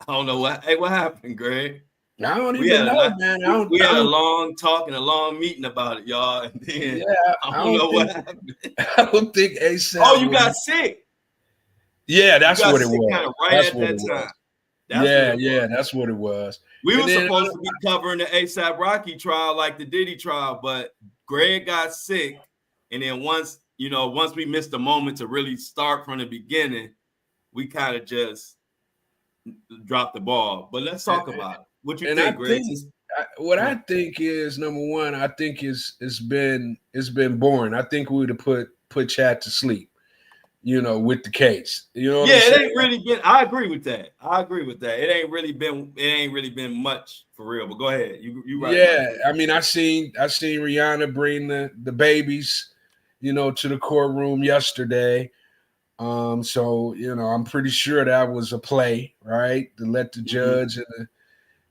I don't know what. Hey, what happened, Greg? I don't We even had a know, man. we had a long talk and a long meeting about it, y'all. And then Yeah, I I don't don't know what think happened. I don't think Oh, ASAP you was. got sick. Yeah, You that's got what it sick was. kind of right That's at what it that was. time. That's what it was. Yeah, that's what it was. We And were then supposed to be covering the ASAP Rocky trial like the Diddy trial, but Greg got sick. And then once we missed the moment to really start from the beginning, we kind of just dropped the ball. But let's talk about it. What you and I think, Greg? think what I think is number one. I think it's been boring. I think we would have put chat to sleep. With the case. You know what I'm Yeah, it saying? ain't really been. I agree with that. I agree with that. It ain't really been. It ain't really been much for real. But go ahead. You right about Yeah, that. I mean, I seen Rihanna bring the babies, to the courtroom yesterday. So I'm pretty sure that was a play, right? To let the Mm-hmm. judge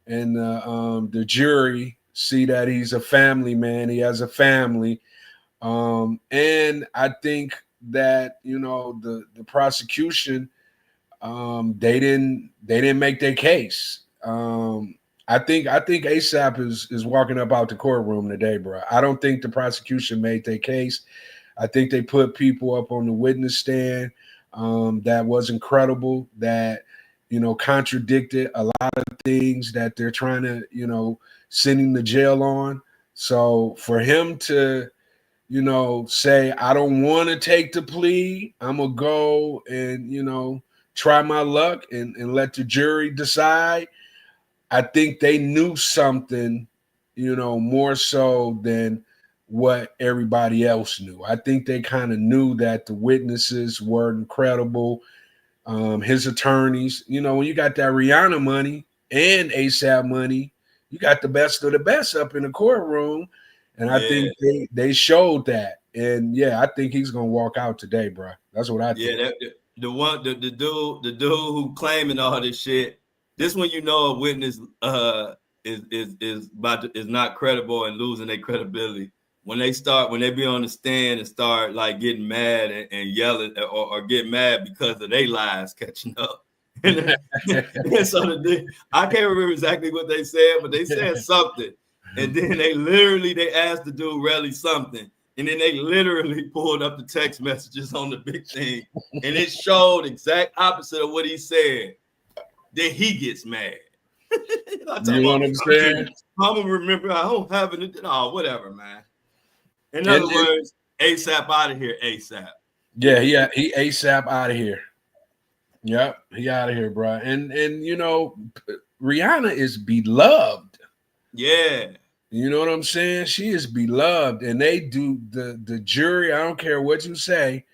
and the jury see that he's a family man. He has a family, and I think that the prosecution, they didn't make their case. I think ASAP is walking up out the courtroom today, bro. I don't think the prosecution made their case. I think they put people up on the witness stand that was incredible, that contradicted a lot of things that they're trying to send him to jail on. So for him to say, I don't want to take the plea, I'm gonna go and try my luck and let the jury decide. I think they knew something, more so than what everybody else knew. I think they kind of knew that the witnesses were incredible. His attorneys, when you got that Rihanna money and ASAP money, you got the best of the best up in the courtroom. And I Yeah, think they showed that. And yeah, I think he's gonna walk out today, bro. That's what I yeah. think. The dude who claiming all this shit. This when you know a witness is not credible and losing their credibility. When they be on the stand and start like getting mad and yelling or get mad because of their lies catching up. And so I can't remember exactly what they said, but they said something. And then they asked the dude really something. And then they literally pulled up the text messages on the big thing. And it showed exact opposite of what he said. Then he gets mad. I'm talking You know about what I'm saying? I'm gonna remember I don't have it. Oh, whatever, man. In And other words, ASAP out of here, ASAP. yeah, he ASAP out of here. Yep, he out of here, bro. And Rihanna is beloved. Yeah. You know what I'm saying? She is beloved, and they do the jury. I don't care what you say.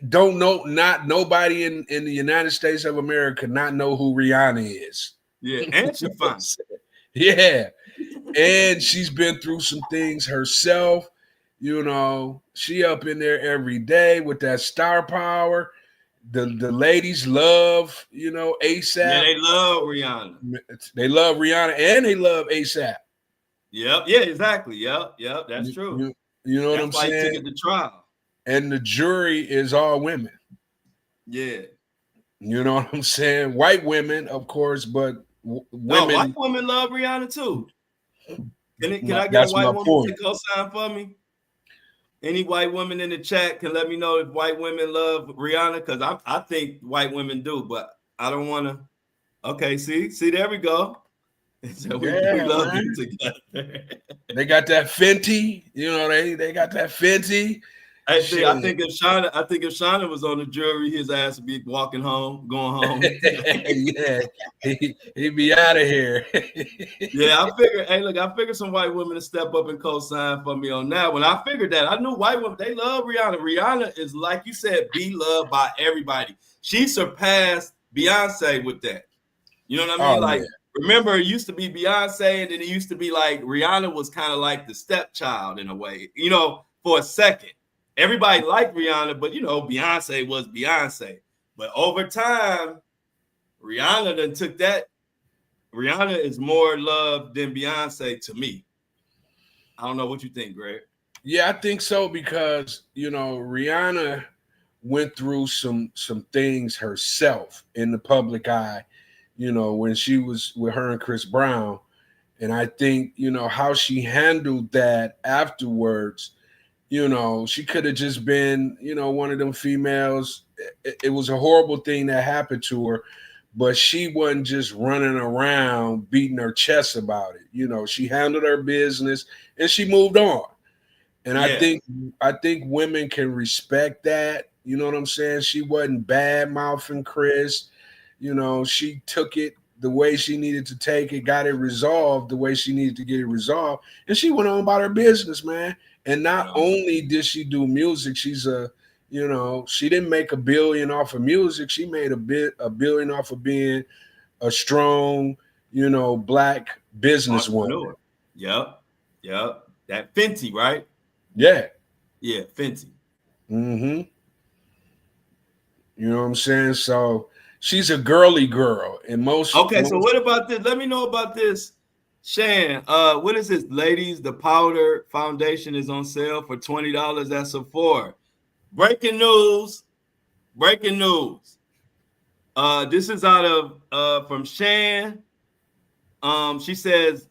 don't know, not nobody in the United States of America not know who Rihanna is. Yeah, and she fine. Yeah. And she's been through some things herself. You know, she up in there every day with that star power. The ladies love, you know, Yeah, ASAP. they love Rihanna. They love Rihanna and they love ASAP. Yep. Yeah, exactly. Yep. That's You, true. you, you know what That's I'm why he took saying? it to trial. And the jury is all women. Yeah. You know what I'm saying? White women, of course, but No, white women. women love Rihanna too. Can I get a That's white my woman to point. co-sign for me? Any white women in the chat can let me know if white women love Rihanna, because I think white women do, but I don't want to. Okay, see, there we go. So we Yeah, love man. you together. They got that Fenty. You know, they got that Fenty. I think Shit. I think if Shauna was on the jury, his ass would be walking home, going home. Yeah, he be out of here. Yeah, I figured. Hey, look, I figured some white women to step up and co-sign for me on that. When I figured that, I knew white women, they love Rihanna. Rihanna is, like you said, be loved by everybody. She surpassed Beyonce with that. You know what I mean? Oh yeah, Like, remember, it used to be Beyonce, and then it used to be like Rihanna was kind of like the stepchild in a way. You know, for a second, everybody liked Rihanna, but you know, Beyonce was Beyonce. But over time, Rihanna then took that. Rihanna is more loved than Beyonce to me. I don't know what you think, Greg. yeah. I think so because you know Rihanna went through some things herself in the public eye. You know when she was with her and Chris Brown, and I think you know how she handled that afterwards. You know, she could have just been, you know, one of them females. It was a horrible thing that happened to her, but she wasn't just running around beating her chest about it. You know, she handled her business and she moved on. And I Yeah, think I think women can respect that. You know what I'm saying? She wasn't bad mouthing Chris. You know, she took it the way she needed to take it, got it resolved the way she needed to get it resolved, and she went on about her business, man. And right not on. only did she do music, she's a, you know, she didn't make a billion off of music. She made a billion off of being a strong, you know, black businesswoman. Entrepreneur. Yep. That Fenty, right? Yeah. Yeah, Fenty. Mm-hmm. You know what I'm saying? So she's a girly girl, and Okay, so most what about this? Let me know about this. Shan, what is this? Ladies, the powder foundation is on sale for $20 at Sephora. Breaking news. Breaking news. This is out of from Shan. She says,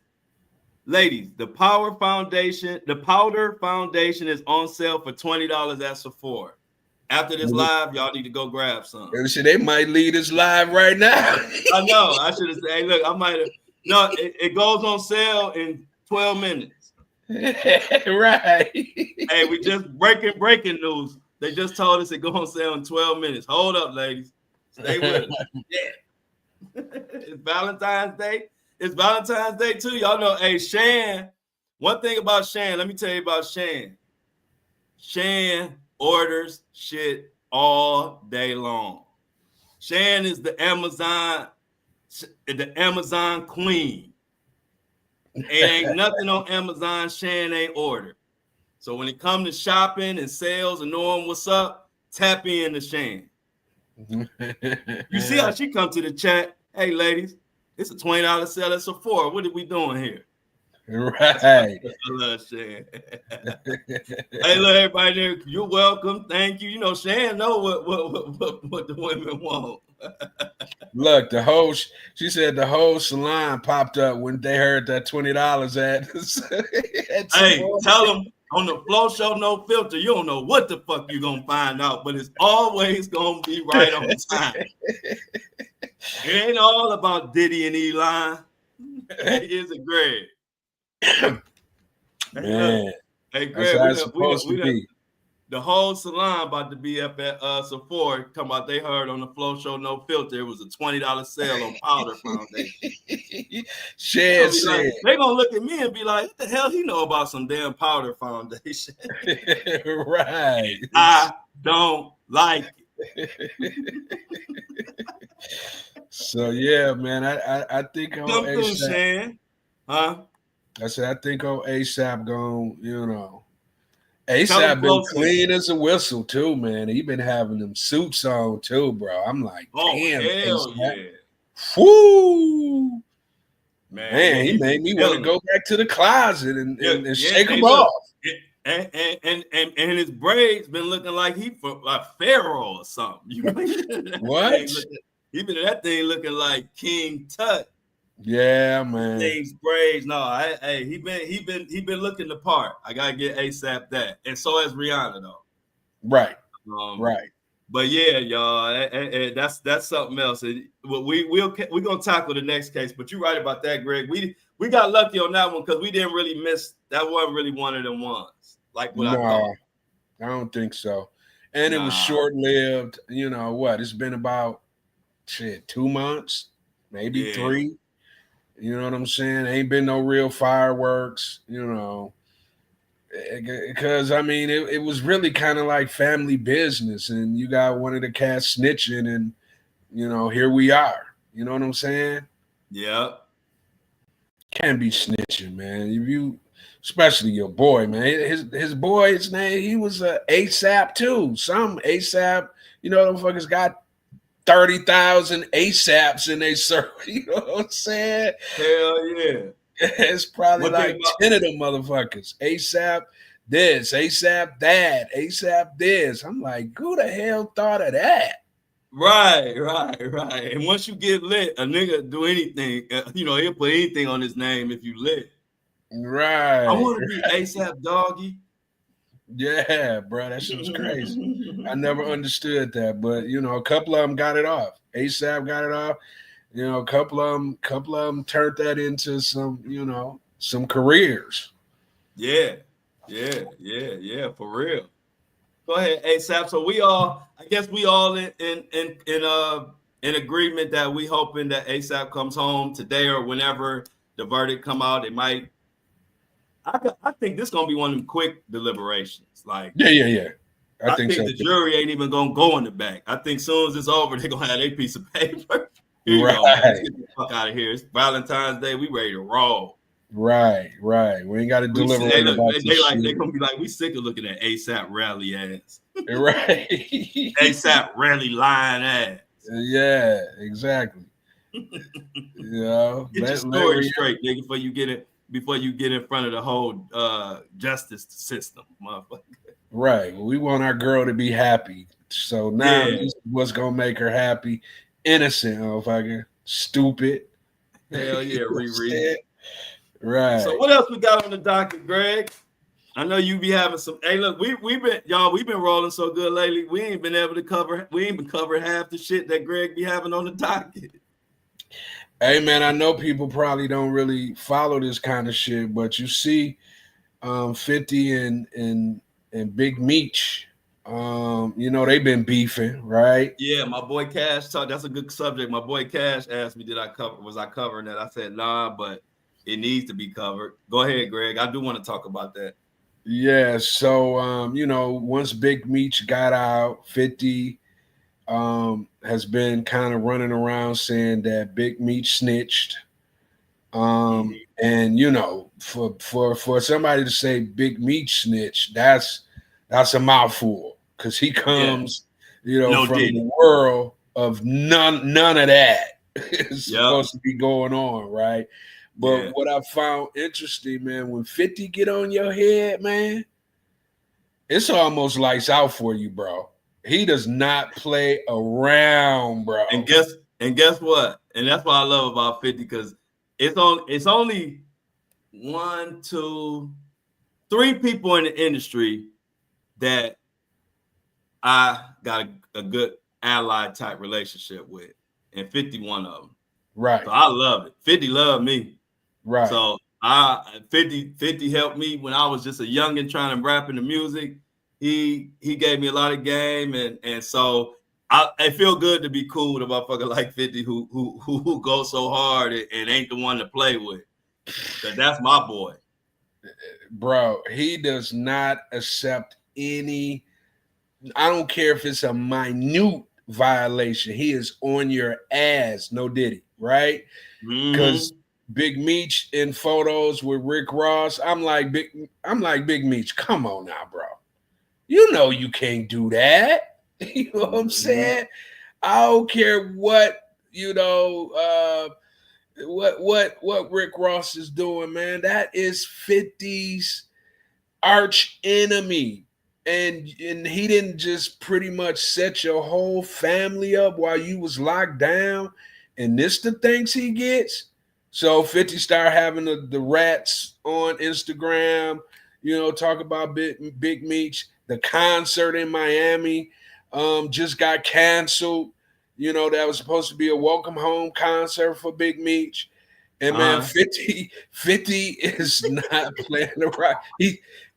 ladies, the powder foundation is on sale for $20 at Sephora. After this live, y'all need to go grab some. they might lead us live right now. I know. I should have said, hey, look, I might have. No, it goes on sale in 12 minutes. Right. Hey, we just breaking news. They just told us it goes on sale in 12 minutes. Hold up, ladies. Stay with us. Yeah. It's Valentine's Day. It's Valentine's Day too. Y'all know, hey, Shan. One thing about Shan, let me tell you about Shan. Shan orders shit all day long. Shan is the Amazon queen. It ain't nothing on Amazon Shan ain't ordered. So when it comes to shopping and sales and knowing what's up, tap in to Shan. You see how she come to the chat? Hey, ladies, it's a $20 sale at Sephora. What are we doing here? Right. I love Shan. Hey, look, everybody there. You're welcome. Thank you. You know, Shan know what the women want. Look, she said the whole salon popped up when they heard that $20 at Hey, Sephora. tell them on the Flow Show No Filter, you don't know what the fuck you gonna find out, but it's always gonna be right on time. It ain't all about Diddy and Elon. Here's a Greg. Hey, look. Man, Hey, that's Greg, how it's supposed to be. the whole salon about to be up at Sephora. Come out, they heard on the Flow Show No Filter, it was a $20 sale on powder foundation. Shed said. They gonna look at me and be like, "What the hell he know about some damn powder foundation?" Right. I don't like it. So yeah, man. I think on Come through, ASAP. Shan. Huh? I said I think on ASAP going, Tell them ASAP been closely. clean as a whistle too, man. He been having them suits on too, bro. I'm like, Oh damn, hell ASAP. yeah, Man, man. Yeah, he he made been me want to killing them. go back to the closet and, Yeah, and, and yeah. shake Hey, them look, off. and his braids been looking like he for like Pharaoh or something. You know, What? He been that thing looking like King Tut. Yeah, man. Things braids. No, hey, he been looking the part. I gotta get ASAP that, and so has Rihanna though. Right. Um, Right. But yeah, y'all, that's something else. We're gonna tackle the next case. But you're right about that, Greg. We got lucky on that one because we didn't really miss. That wasn't really one of them ones, like what I thought. I don't think so. And it was Nah, short lived. You know what? It's been about 2 months, maybe yeah, 3. You know what I'm saying? Ain't been no real fireworks, because I mean, it was really kind of like family business, and you got one of the cats snitching, and here we are. You know what I'm saying? yeah, Can't be snitching, man. If you, especially your boy, man. His boy, his name, he was a ASAP too. Some ASAP, them fuckers got 30,000 ASAPs in their circle. You know what I'm saying? hell yeah. It's probably One thing like about 10 of them motherfuckers. ASAP this, ASAP that, ASAP this. I'm like, who the hell thought of that? right. And once you get lit, a nigga do anything. He'll put anything on his name if you lit. I Right. want to be ASAP Doggy. Yeah, bro, that shit was crazy. I never understood that, but a couple of them got it off. ASAP got it off. A couple of them turned that into some careers. Yeah, for real. Go ahead, ASAP. So I guess we all in agreement that we hoping that ASAP comes home today or whenever the verdict come out. It might. I think this gonna be one of them quick deliberations. Like, Yeah. I I think think so the too. jury ain't even gonna go in the back. I think soon as it's over, they're gonna have a piece of paper. Here you go, man. Let's Right. get the fuck out of here. It's Valentine's Day. We ready to roll. Right. We ain't got to Hey, deliberate look, about this they shit. gonna be like, we sick of looking at ASAP rally ass. Right. ASAP rally lying ass. Yeah, exactly. Get your story straight, nigga, before you get in front of the whole justice system, motherfucker. Right. We want our girl to be happy. So now Yeah, this is what's gonna make her happy. Innocent, motherfucker. Stupid. hell You yeah, know what I'm Riri. saying? So Right. what else we got on the docket, Greg? I know you be having some. Hey, look, we've been rolling so good lately. We ain't been covering half the shit that Greg be having on the docket. Hey man, I know people probably don't really follow this kind of shit, but you see 50 and Big Meech. They've been beefing, right? Yeah, my boy Cash talk. That's a good subject. My boy Cash asked me, was I covering that? I said, nah, but it needs to be covered. Go ahead, Greg. I do want to talk about that. Yeah, so once Big Meech got out, 50 has been kind of running around saying that Big Meech snitched. Mm-hmm. And for somebody to say Big Meech snitch, that's a mouthful because he Yeah, comes, no from diddy. the world of none of that is Yep. supposed to be going on, right? But Yeah. what I found interesting, man, when 50 get on your head, man, it's almost lights out for you, bro. He does not play around, And bro. guess what? And that's what I love about 50 because it's only one, two, three people in the industry that I got a good ally type relationship with, and 51 of them. Right, So I love it. 50 loved me. right, So 50 helped me when I was just a youngin' trying to rap in the music. he gave me a lot of game, and so I feel good to be cool with a motherfucker like 50 who goes so hard and ain't the one to play with. Cause that's my boy. Bro, he does not accept any. I don't care if it's a minute violation. He is on your ass. No diddy, right? Because Mm-hmm. Big Meech in photos with Rick Ross, I'm like Big Meech. Come on now, bro. You know you can't do that. You know what I'm Mm-hmm. saying? I don't care what you know. What Rick Ross is doing, man. That is 50's arch enemy. And he didn't just pretty much set your whole family up while you was locked down. And this the things he gets. So 50 start having the rats on Instagram, talk about Big Meech. The concert in Miami just got canceled. That was supposed to be a welcome home concert for Big Meech. And man, Uh-huh. 50 is not playing the right.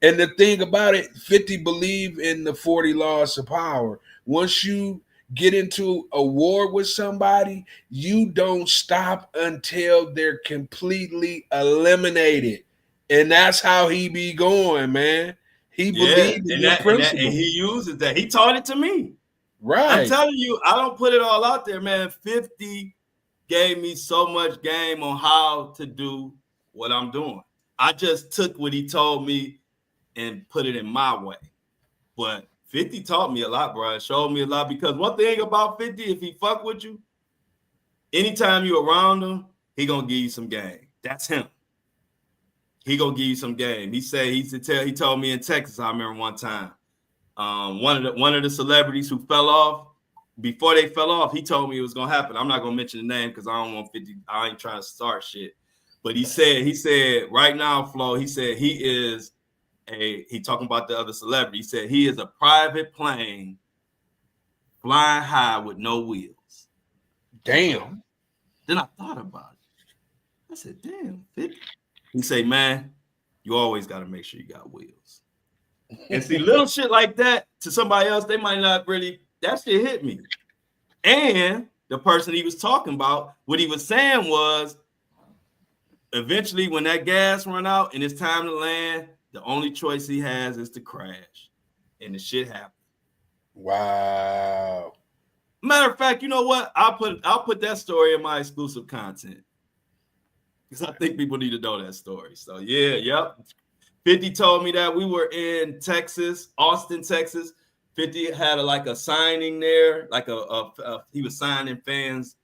And the thing about it, 50 believe in the 40 laws of power. Once you get into a war with somebody, you don't stop until they're completely eliminated. And that's how he be going, man. He Yeah, believed in and them and principles. he uses that. He taught it to me. I'm Right. telling you, I don't put it all out there, man. 50 gave me so much game on how to do what I'm doing. I just took what he told me and put it in my way. But 50 taught me a lot, bro. It showed me a lot because one thing about 50, if he fuck with you, anytime you around him, he gonna give you some game. That's him. He gonna give you some game. He said he told me in Texas, I remember one time. One of the celebrities who fell off, before they fell off, he told me it was gonna happen. I'm not gonna mention the name because I don't want 50. I ain't trying to start shit. But he said right now, Flo, he said he talking about the other celebrity. He said he is a private plane flying high with no wheels. I was like, Damn. then I thought about it. I said, damn, 50. He said, man, you always got to make sure you got wheels. And see, little shit like that to somebody else, they might not really, that shit hit me. And the person he was talking about, what he was saying was, eventually when that gas run out and it's time to land, the only choice he has is to crash. And the shit happened. Wow. Matter of fact, you know what? I'll put that story in my exclusive content. Because I think people need to know that story. So yeah, yep. 50 told me that we were in Texas, Austin, Texas. 50 had like a signing there, like he was signing fans,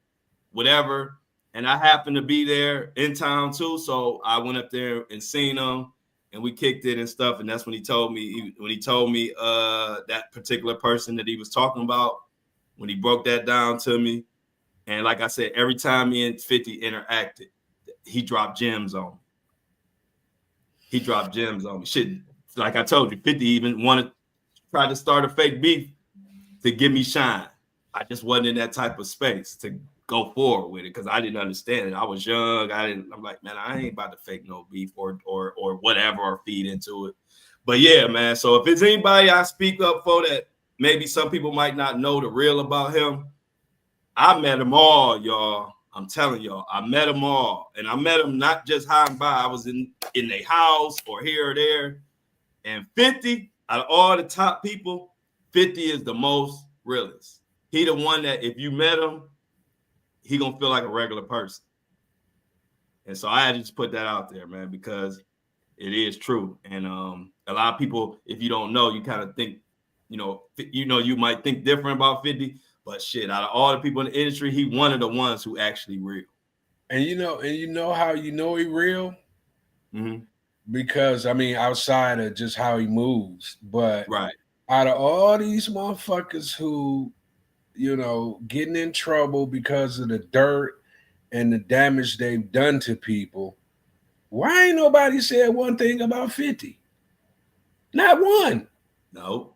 whatever. And I happened to be there in town too, so I went up there and seen him, and we kicked it and stuff. And that's when he told me that particular person that he was talking about, when he broke that down to me. And like I said, every time me and 50 interacted, he dropped gems on me. He dropped gems on me. Shit, like I told you, 50 even wanted try to start a fake beef to give me shine. I just wasn't in that type of space to go forward with it because I didn't understand it. I was young. I'm like, man, I ain't about to fake no beef or whatever or feed into it. But yeah, man. So if it's anybody I speak up for that maybe some people might not know the real about him, I met them all, y'all. I'm telling y'all, I met them all, and I met them not just high and by. I was in their house or here or there. And 50 out of all the top people, 50 is the most realest. He the one that if you met him, he gonna feel like a regular person. And so I had to just put that out there, man, because it is true. And a lot of people, if you don't know, you kind of think, you might think different about 50, but shit, out of all the people in the industry, he one of the ones who actually real. And you know how you know he real? Mm-hmm. Because I mean, outside of just how he moves, but Right. out of all these motherfuckers who, getting in trouble because of the dirt and the damage they've done to people, why ain't nobody said one thing about 50? Not one. No.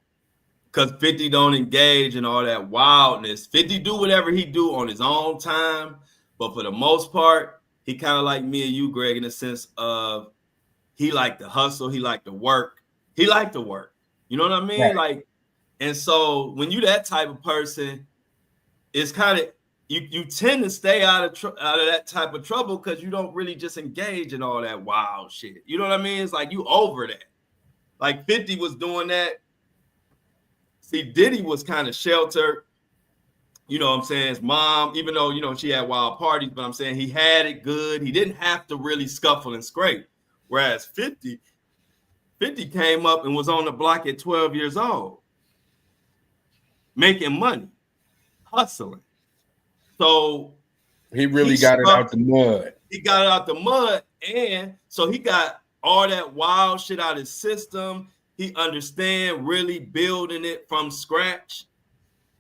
Because 50 don't engage in all that wildness. 50 do whatever he do on his own time. But for the most part, he kind of like me and you, Greg, in the sense of he liked to hustle. He liked to work. He liked to work. You know what I mean? Right. Like, and so when you that type of person, it's kind of you tend to stay out of that type of trouble because you don't really just engage in all that wild shit. You know what I mean? It's like you over that. Like 50 was doing that. See, Diddy was kind of sheltered. You know what I'm saying? His mom, even though, she had wild parties, but I'm saying he had it good. He didn't have to really scuffle and scrape. Whereas 50 came up and was on the block at 12 years old, making money, hustling. So He he really got it out struck, the mud. he got it out the mud, and so he got all that wild shit out of his system. He understand really building it from scratch.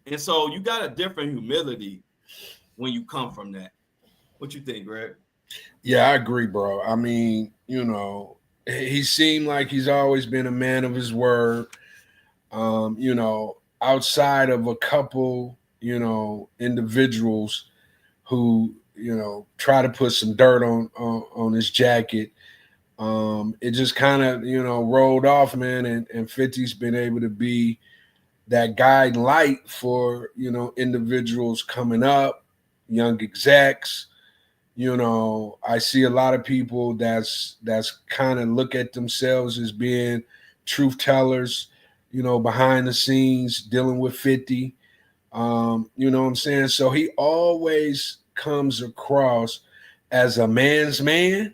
And so you got a different humility when you come from that. What you think, Greg? Yeah, I agree, bro. I mean, he seemed like he's always been a man of his word. Outside of a couple, individuals who, try to put some dirt on his jacket. It just kind of, rolled off, man. And 50's been able to be that guiding light for, individuals coming up, young execs. I see a lot of people that's kind of look at themselves as being truth tellers, behind the scenes, dealing with 50. You know what I'm saying? So he always comes across as a man's man.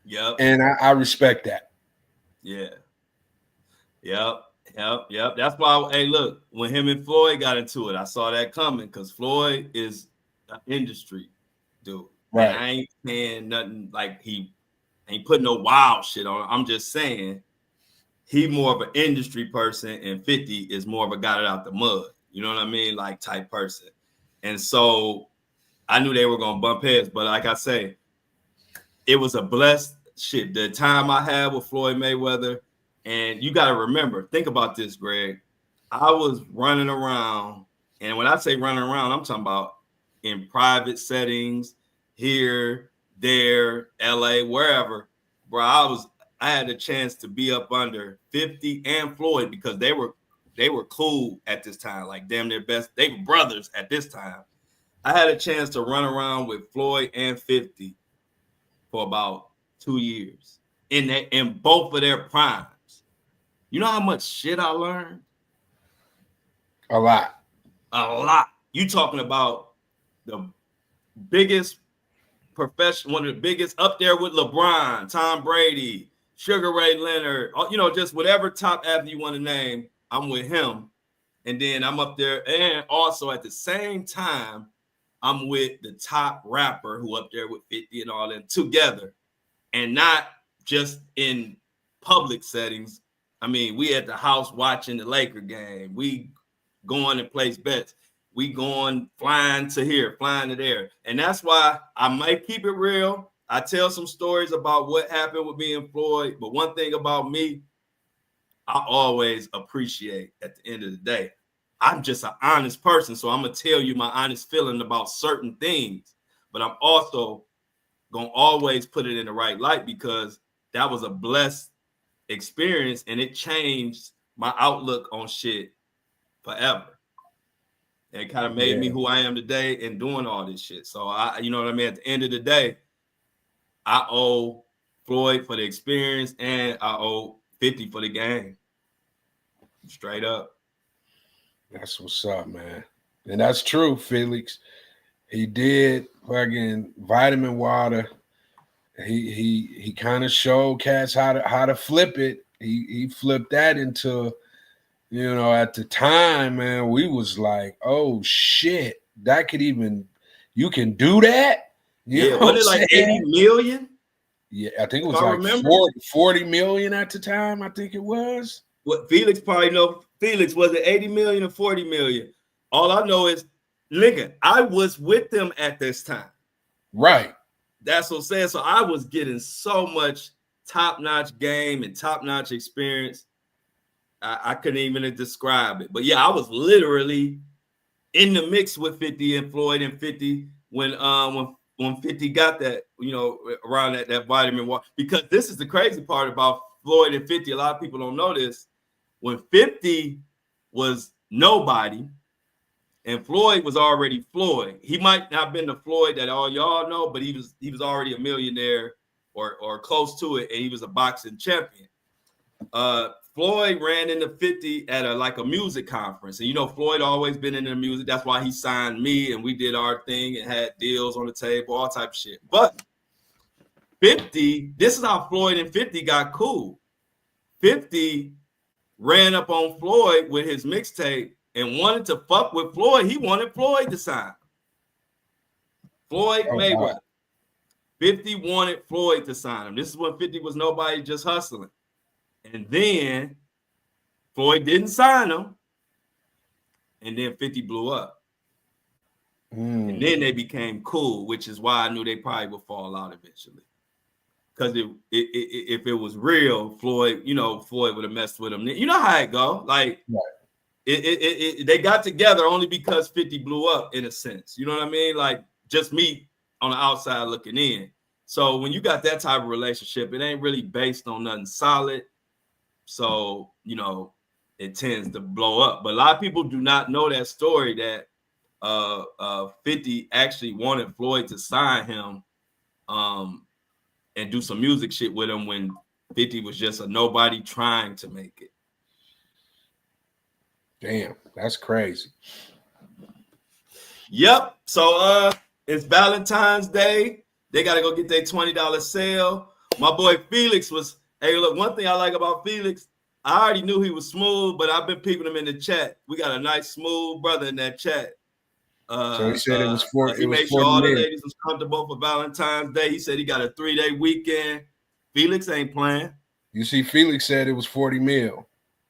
Yep. And I respect that. Yeah. Yep. That's why, hey, look, when him and Floyd got into it, I saw that coming because Floyd is an industry dude. And Right. I ain't saying nothing like he ain't putting no wild shit on. I'm just saying he more of an industry person and 50 is more of a got it out the mud. You know what I mean? Like type person. And so I knew they were going to bump heads. But like I say, it was a blessed shit. The time I had with Floyd Mayweather, and you got to remember, think about this, Greg. I was running around, and when I say running around, I'm talking about in private settings, here, there, LA, wherever. Bro, I had a chance to be up under 50 and Floyd because they were cool at this time, like damn near best. They were brothers at this time. I had a chance to run around with Floyd and 50 for about 2 years in both of their primes. You know how much shit I learned? A lot. A lot. You talking about the biggest profession, one of the biggest up there with LeBron, Tom Brady, Sugar Ray Leonard, just whatever top athlete you want to name, I'm with him. And then I'm up there, and also at the same time, I'm with the top rapper who up there with 50 and all that together. And not just in public settings. I mean, we at the house watching the Laker game. We going and place bets. We going flying to here, flying to there. And that's why I might keep it real. I tell some stories about what happened with me and Floyd. But one thing about me, I always appreciate at the end of the day. I'm just an honest person. So I'm going to tell you my honest feeling about certain things. But I'm also gonna always put it in the right light because that was a blessed experience and it changed my outlook on shit forever. And it kind of made me Yeah. who I am today and doing all this shit. So you know what I mean? At the end of the day, I owe Floyd for the experience and I owe 50 for the game. Straight up. That's what's up, man. And that's true, Felix. He did fucking vitamin water. He kind of showed cats how to flip it. He flipped that into, at the time, man, we was like, oh shit, that could even, you can do that. You Yeah, know what wasn't I'm it like 80 saying? million? Yeah, I think it If was I like remember. 40 million at the time. I think it was. What Felix probably know. Felix, was it 80 million or 40 million? All I know is, nigga, I was with them at this time. Right. That's what I'm saying. So I was getting so much top-notch game and top-notch experience. I couldn't even describe it. But yeah, I was literally in the mix with 50 and Floyd and 50 when 50 got that, around that vitamin water. Because this is the crazy part about Floyd and 50. A lot of people don't know this. when 50 was nobody and Floyd was already Floyd. He might not have been the Floyd that all y'all know, but he was already a millionaire or close to it, and he was a boxing champion. Floyd ran into 50 at a music conference. And Floyd always been in the music. That's why he signed me and we did our thing and had deals on the table, all type of shit. But 50, this is how Floyd and 50 got cool. 50 ran up on Floyd with his mixtape and wanted to fuck with Floyd. He wanted Floyd to sign. Floyd Mayweather. 50 wanted Floyd to sign him. This is when 50 was nobody, just hustling. And then Floyd didn't sign him. And then 50 blew up. And then they became cool, which is why I knew they probably would fall out eventually. Because if it was real, Floyd, Floyd would have messed with him. You know how it go. Like, they got together only because 50 blew up, in a sense. You know what I mean? Like, just me on the outside looking in. So when you got that type of relationship, it ain't really based on nothing solid. So, it tends to blow up. But a lot of people do not know that story that 50 actually wanted Floyd to sign him and do some music shit with him when 50 was just a nobody trying to make it. Damn, that's crazy. Yep. So it's Valentine's Day. They got to go get their $20 sale. My boy Felix was, hey, look, one thing I like about Felix, I already knew he was smooth, but I've been peeping him in the chat. We got a nice, smooth brother in that chat. So he said it was 40. He made sure all the ladies was comfortable for Valentine's Day. He said he got a 3-day weekend. Felix ain't playing. You see, Felix said it was 40 mil.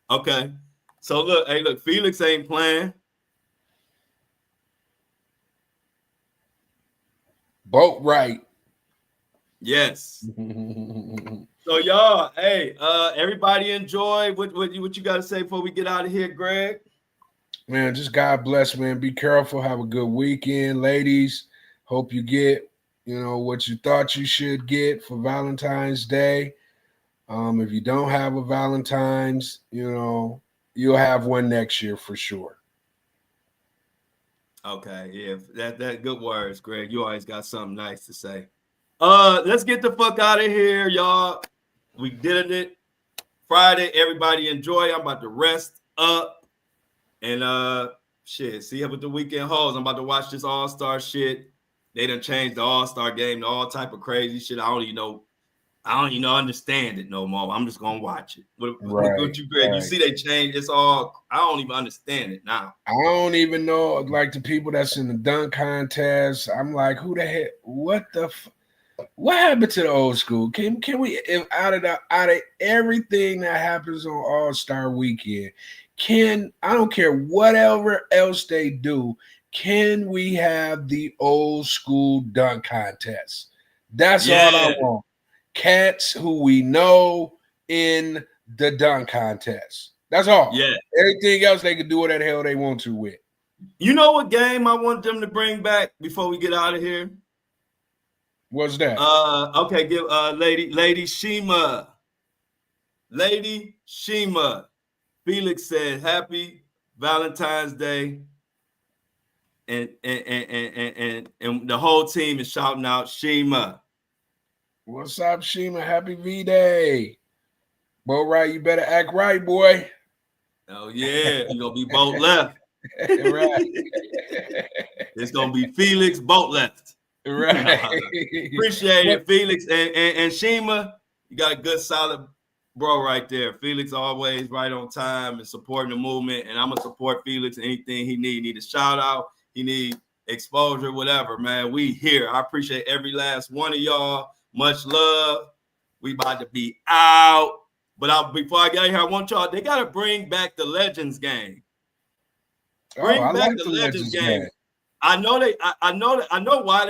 Okay. So look, Felix ain't playing. Boat right. Yes. So y'all, hey, everybody enjoy. What you got to say before we get out of here, Greg? Man, just God bless, man. Be careful. Have a good weekend, ladies. Hope you get, what you thought you should get for Valentine's Day. If you don't have a Valentine's, you'll have one next year for sure. Okay, yeah, that good words, Greg. You always got something nice to say. Let's get the fuck out of here, y'all. We did it. Friday, everybody enjoy. I'm about to rest up. And see what the weekend holds. I'm about to watch this All-Star shit. They done changed the All-Star game to all type of crazy shit. I don't even understand it no more. I'm just gonna watch it. What you, Greg? Right. You see they changed. It's all. I don't even understand it now. I don't even know. Like the people that's in the dunk contest. I'm like, who the heck? What the? What happened to the old school? Can we, if out of everything that happens on All-Star Weekend? I don't care whatever else they do, can we have the old school dunk contest? That's all I want. Cats who we know in the dunk contest. That's all. Yeah. Everything else they can do whatever the hell they want to with. You know what game I want them to bring back before we get out of here? What's that? Okay, give Lady Shima. Lady Shima. Felix said, "Happy Valentine's Day," and the whole team is shouting out Shima. What's up, Shima? Happy V-Day. Bo right, you better act right, boy. Oh yeah, you're gonna be boat left. Right. It's gonna be Felix boat left. Right. Appreciate it, Felix and Shima. You got a good solid bro right there. Felix always right on time and supporting the movement. And I'm gonna support Felix. Anything he need a shout out, he need exposure, whatever, man. We here. I appreciate every last one of y'all. Much love. We about to be out. But before I get here, I want y'all, they gotta bring back the Legends game. Bring back the Legends game. I know why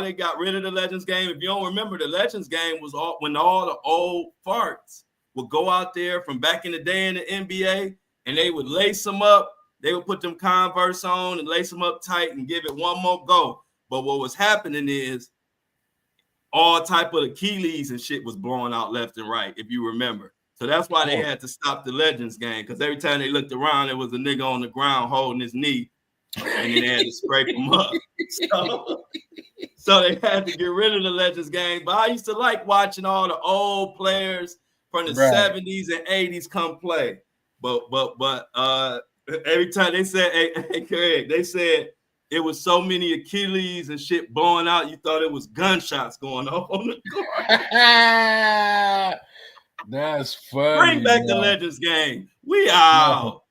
they got rid of the Legends game. If you don't remember, the Legends game was when all the old farts would go out there from back in the day in the NBA and they would lace them up. They would put them Converse on and lace them up tight and give it one more go. But what was happening is all type of Achilles and shit was blowing out left and right, if you remember. So that's why they had to stop the Legends game, because every time they looked around, there was a nigga on the ground holding his knee, and then they had to scrape him up. So they had to get rid of the Legends game. But I used to like watching all the old players from the 70s and 80s come play. But every time they said, hey, Craig, they said it was so many Achilles and shit blowing out, you thought it was gunshots going off on the court. That's funny. Bring back the Legends game. We out.